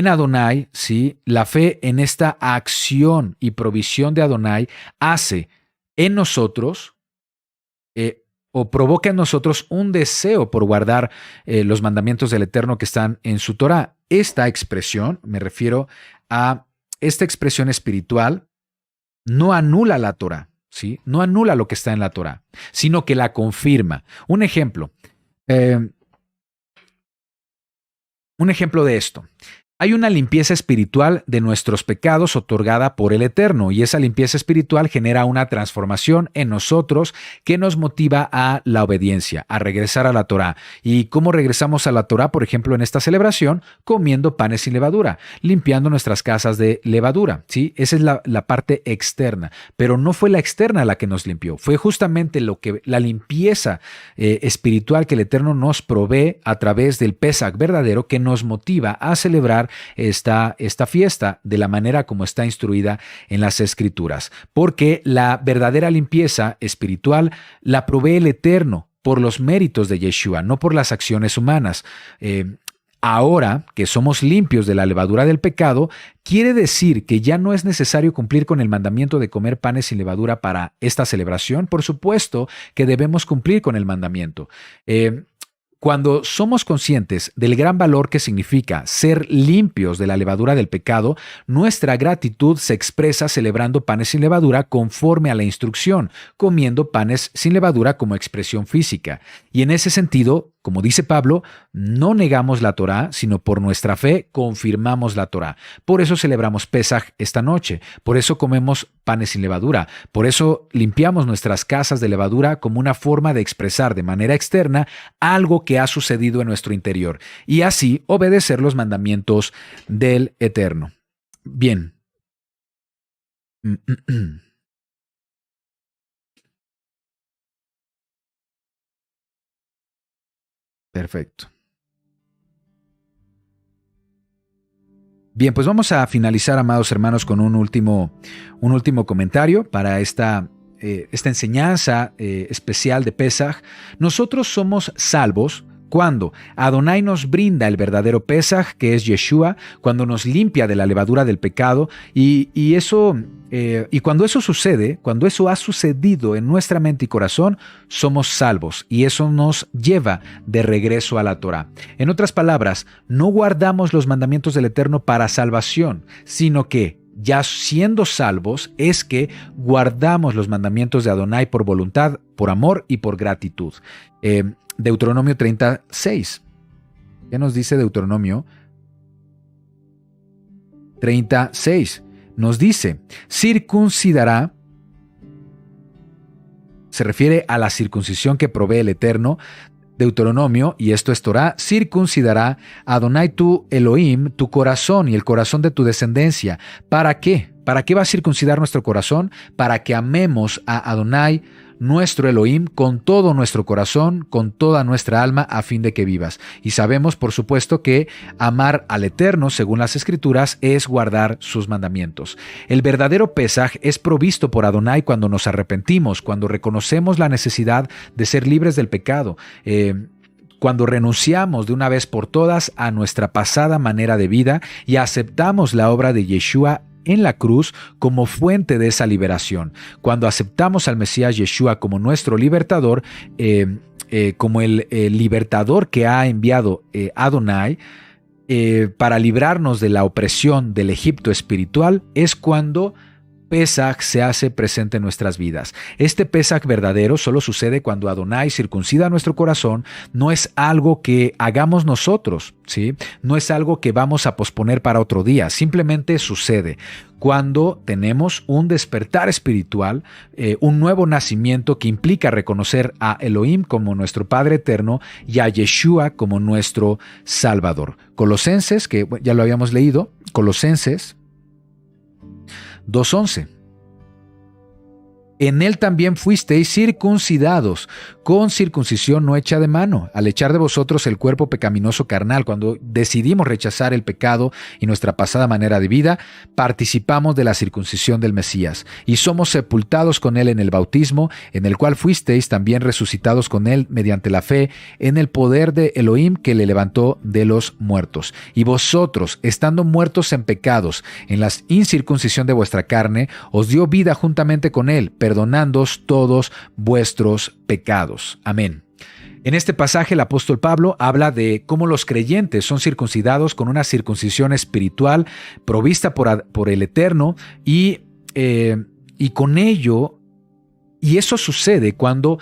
[SPEAKER 2] Adonai, ¿sí? La fe en esta acción y provisión de Adonai hace en nosotros o provoca en nosotros un deseo por guardar los mandamientos del Eterno que están en su Torá. Esta expresión, me refiero a esta expresión espiritual, no anula la Torá, ¿sí? No anula lo que está en la Torá, sino que la confirma. Un ejemplo de esto. Hay una limpieza espiritual de nuestros pecados otorgada por el Eterno, y esa limpieza espiritual genera una transformación en nosotros que nos motiva a la obediencia, a regresar a la Torá. ¿Y cómo regresamos a la Torá? Por ejemplo, en esta celebración, comiendo panes sin levadura, limpiando nuestras casas de levadura, ¿sí? Esa es la parte externa, pero no fue la externa la que nos limpió, fue justamente la limpieza espiritual que el Eterno nos provee a través del Pesaj verdadero, que nos motiva a celebrar esta fiesta de la manera como está instruida en las Escrituras, porque la verdadera limpieza espiritual la provee el Eterno por los méritos de Yeshua, no por las acciones humanas. Ahora que somos limpios de la levadura del pecado, quiere decir que ya no es necesario cumplir con el mandamiento de comer panes sin levadura para esta celebración. Por supuesto que debemos cumplir con el mandamiento. Cuando somos conscientes del gran valor que significa ser limpios de la levadura del pecado, nuestra gratitud se expresa celebrando panes sin levadura conforme a la instrucción, comiendo panes sin levadura como expresión física. Y en ese sentido, como dice Pablo, no negamos la Torá, sino por nuestra fe confirmamos la Torá. Por eso celebramos Pesaj esta noche, por eso comemos panes sin levadura, por eso limpiamos nuestras casas de levadura como una forma de expresar de manera externa algo que ha sucedido en nuestro interior y así obedecer los mandamientos del Eterno. Bien. Perfecto. Bien, pues vamos a finalizar, amados hermanos, con un último comentario para esta enseñanza especial de Pesaj. Nosotros somos salvos cuando Adonai nos brinda el verdadero Pesaj, que es Yeshua, cuando nos limpia de la levadura del pecado, y cuando eso sucede, cuando eso ha sucedido en nuestra mente y corazón, somos salvos, y eso nos lleva de regreso a la Torá. En otras palabras, no guardamos los mandamientos del Eterno para salvación, sino que ya siendo salvos es que guardamos los mandamientos de Adonai por voluntad, por amor y por gratitud. Deuteronomio 36. ¿Qué nos dice Deuteronomio 36? Nos dice, circuncidará, se refiere a la circuncisión que provee el Eterno. Deuteronomio, y esto es Torá, circuncidará Adonai tu Elohim, tu corazón y el corazón de tu descendencia. ¿Para qué? ¿Para qué va a circuncidar nuestro corazón? Para que amemos a Adonai, nuestro Elohim, con todo nuestro corazón, con toda nuestra alma, a fin de que vivas. Y sabemos, por supuesto, que amar al Eterno, según las Escrituras, es guardar sus mandamientos. El verdadero Pesaj es provisto por Adonai cuando nos arrepentimos, cuando reconocemos la necesidad de ser libres del pecado, cuando renunciamos de una vez por todas a nuestra pasada manera de vida y aceptamos la obra de Yeshua en la cruz como fuente de esa liberación. Cuando aceptamos al Mesías Yeshua como nuestro libertador, como el libertador que ha enviado Adonai para librarnos de la opresión del Egipto espiritual, es cuando Pesaj se hace presente en nuestras vidas. Este Pesaj verdadero solo sucede cuando Adonai circuncida nuestro corazón. No es algo que hagamos nosotros, ¿sí? No es algo que vamos a posponer para otro día. Simplemente sucede cuando tenemos un despertar espiritual, un nuevo nacimiento que implica reconocer a Elohim como nuestro Padre eterno y a Yeshua como nuestro Salvador. Colosenses, que ya lo habíamos leído, Colosenses 2:11. En él también fuisteis circuncidados, con circuncisión no hecha de mano, al echar de vosotros el cuerpo pecaminoso carnal. Cuando decidimos rechazar el pecado y nuestra pasada manera de vida, participamos de la circuncisión del Mesías, y somos sepultados con él en el bautismo, en el cual fuisteis también resucitados con él mediante la fe en el poder de Elohim que le levantó de los muertos. Y vosotros, estando muertos en pecados, en la incircuncisión de vuestra carne, os dio vida juntamente con él, perdonándoos todos vuestros pecados. Amén. En este pasaje el apóstol Pablo habla de cómo los creyentes son circuncidados con una circuncisión espiritual provista por el Eterno y con ello, y eso sucede cuando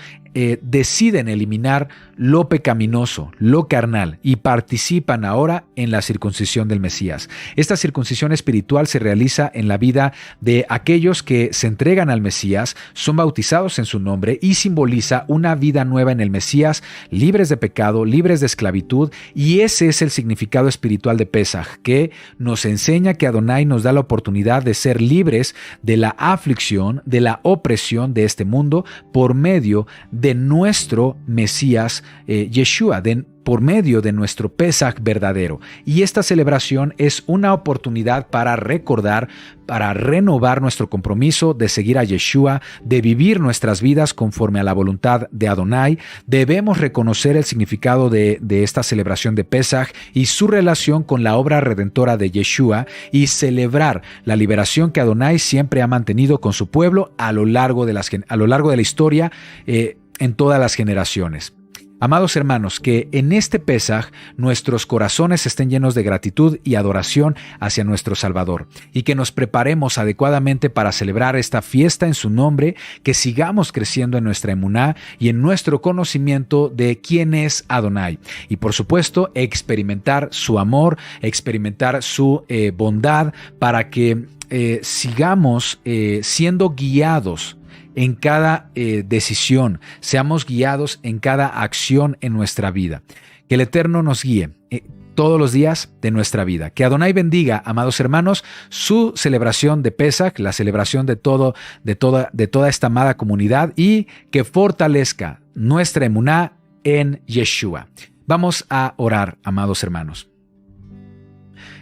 [SPEAKER 2] deciden eliminar lo pecaminoso, lo carnal, y participan ahora en la circuncisión del Mesías. Esta circuncisión espiritual se realiza en la vida de aquellos que se entregan al Mesías, son bautizados en su nombre y simboliza una vida nueva en el Mesías, libres de pecado, libres de esclavitud, y ese es el significado espiritual de Pesaj, que nos enseña que Adonai nos da la oportunidad de ser libres de la aflicción, de la opresión de este mundo por medio de nuestro Mesías Yeshua, por medio de nuestro Pesaj verdadero. Y esta celebración es una oportunidad para recordar, para renovar nuestro compromiso de seguir a Yeshua, de vivir nuestras vidas conforme a la voluntad de Adonai. Debemos reconocer el significado de esta celebración de Pesaj y su relación con la obra redentora de Yeshua, y celebrar la liberación que Adonai siempre ha mantenido con su pueblo a lo largo de la historia, en todas las generaciones. Amados hermanos, que en este Pesaj nuestros corazones estén llenos de gratitud y adoración hacia nuestro Salvador, y que nos preparemos adecuadamente para celebrar esta fiesta en su nombre, que sigamos creciendo en nuestra emuná y en nuestro conocimiento de quién es Adonai, y por supuesto experimentar su amor, experimentar su bondad, para que sigamos siendo guiados en cada decisión, seamos guiados en cada acción en nuestra vida. Que el Eterno nos guíe todos los días de nuestra vida. Que Adonai bendiga, amados hermanos, su celebración de Pesach, la celebración de toda esta amada comunidad, y que fortalezca nuestra emuná en Yeshua. Vamos a orar, amados hermanos.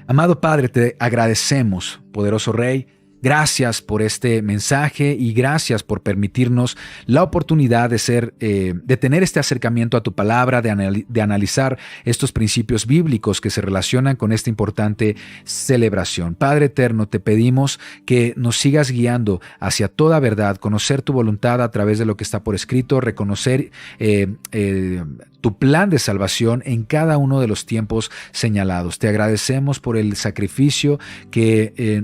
[SPEAKER 2] Amado Padre, te agradecemos, poderoso Rey. Gracias por este mensaje y gracias por permitirnos la oportunidad de tener este acercamiento a tu palabra, de analizar estos principios bíblicos que se relacionan con esta importante celebración. Padre eterno, te pedimos que nos sigas guiando hacia toda verdad, conocer tu voluntad a través de lo que está por escrito, reconocer tu plan de salvación en cada uno de los tiempos señalados. Te agradecemos por el sacrificio que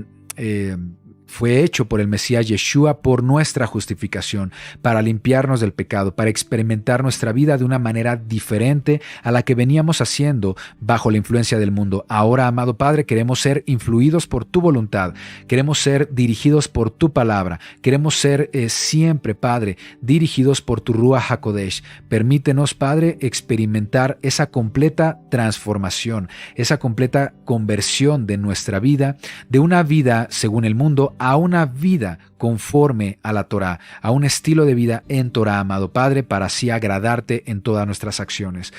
[SPEAKER 2] fue hecho por el Mesías Yeshua por nuestra justificación, para limpiarnos del pecado, para experimentar nuestra vida de una manera diferente a la que veníamos haciendo bajo la influencia del mundo. Ahora, amado Padre, queremos ser influidos por tu voluntad, queremos ser dirigidos por tu palabra, queremos ser siempre, Padre, dirigidos por tu Ruach HaKodesh. Permítenos, Padre, experimentar esa completa transformación, esa completa conversión de nuestra vida, de una vida según el mundo a una vida conforme a la Torá, a un estilo de vida en Torá, amado Padre, para así agradarte en todas nuestras acciones.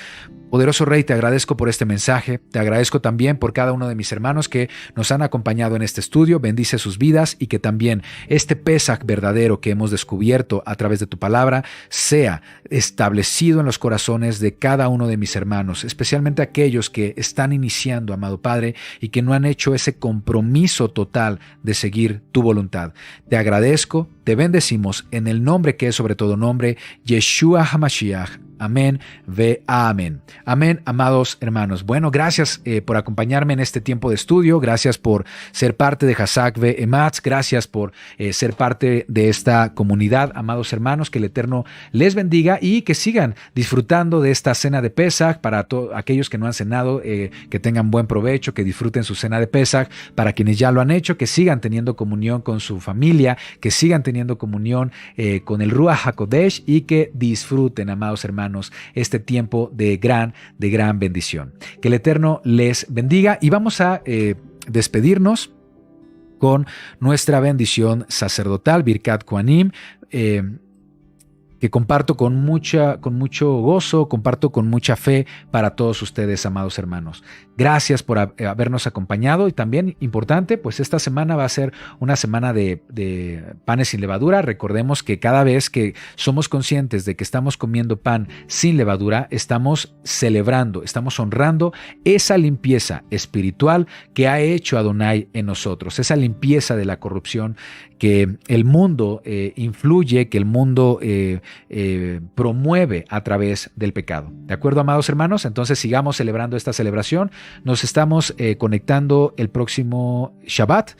[SPEAKER 2] Poderoso Rey, te agradezco por este mensaje, te agradezco también por cada uno de mis hermanos que nos han acompañado en este estudio, bendice sus vidas y que también este Pesach verdadero que hemos descubierto a través de tu palabra sea establecido en los corazones de cada uno de mis hermanos, especialmente aquellos que están iniciando, amado Padre, y que no han hecho ese compromiso total de seguir tu voluntad. Te agradezco, te bendecimos en el nombre que es sobre todo nombre, Yeshua HaMashiach. Amén, ve amén. Amén, amados hermanos. Bueno, gracias por acompañarme en este tiempo de estudio. Gracias por ser parte de Hazak ve Ematz. Gracias por ser parte de esta comunidad, amados hermanos. Que el Eterno les bendiga y que sigan disfrutando de esta cena de Pesach. Para aquellos que no han cenado, que tengan buen provecho, que disfruten su cena de Pesach. Para quienes ya lo han hecho, que sigan teniendo comunión con su familia, que sigan teniendo comunión con el Ruach HaKodesh y que disfruten, amados hermanos, este tiempo de gran bendición. Que el Eterno les bendiga y vamos a despedirnos con nuestra bendición sacerdotal, Birkat Kohanim, que comparto con mucho gozo, comparto con mucha fe para todos ustedes, amados hermanos. Gracias por habernos acompañado y también importante, pues esta semana va a ser una semana de panes sin levadura. Recordemos que cada vez que somos conscientes de que estamos comiendo pan sin levadura, estamos celebrando, estamos honrando esa limpieza espiritual que ha hecho Adonai en nosotros, esa limpieza de la corrupción que el mundo influye, que el mundo promueve a través del pecado. ¿De acuerdo, amados hermanos? Entonces sigamos celebrando esta celebración. Nos estamos conectando el próximo Shabbat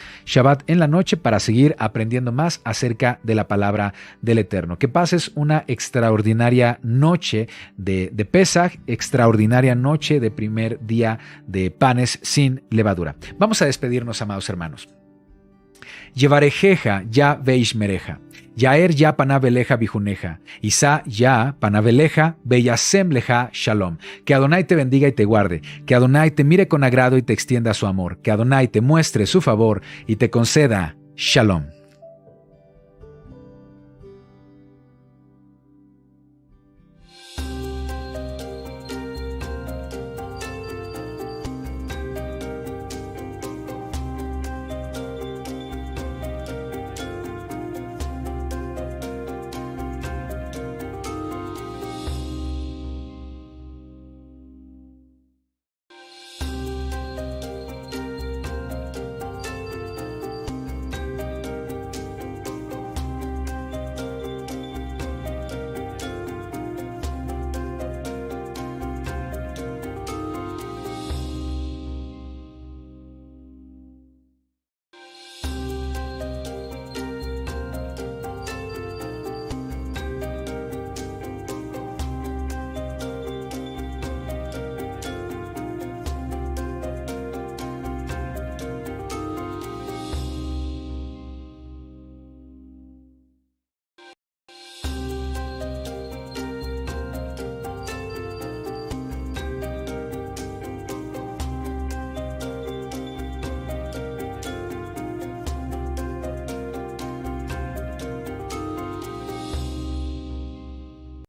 [SPEAKER 2] en la noche para seguir aprendiendo más acerca de la palabra del Eterno. Que pases una extraordinaria noche de Pesach, extraordinaria noche de primer día de panes sin levadura. Vamos a despedirnos, amados hermanos. Yevarejeja ya veishmereja, Yaer ya panaveleja bijuneja, Isa ya panaveleja beyasemleja shalom. Que Adonai te bendiga y te guarde, que Adonai te mire con agrado y te extienda su amor, que Adonai te muestre su favor y te conceda shalom.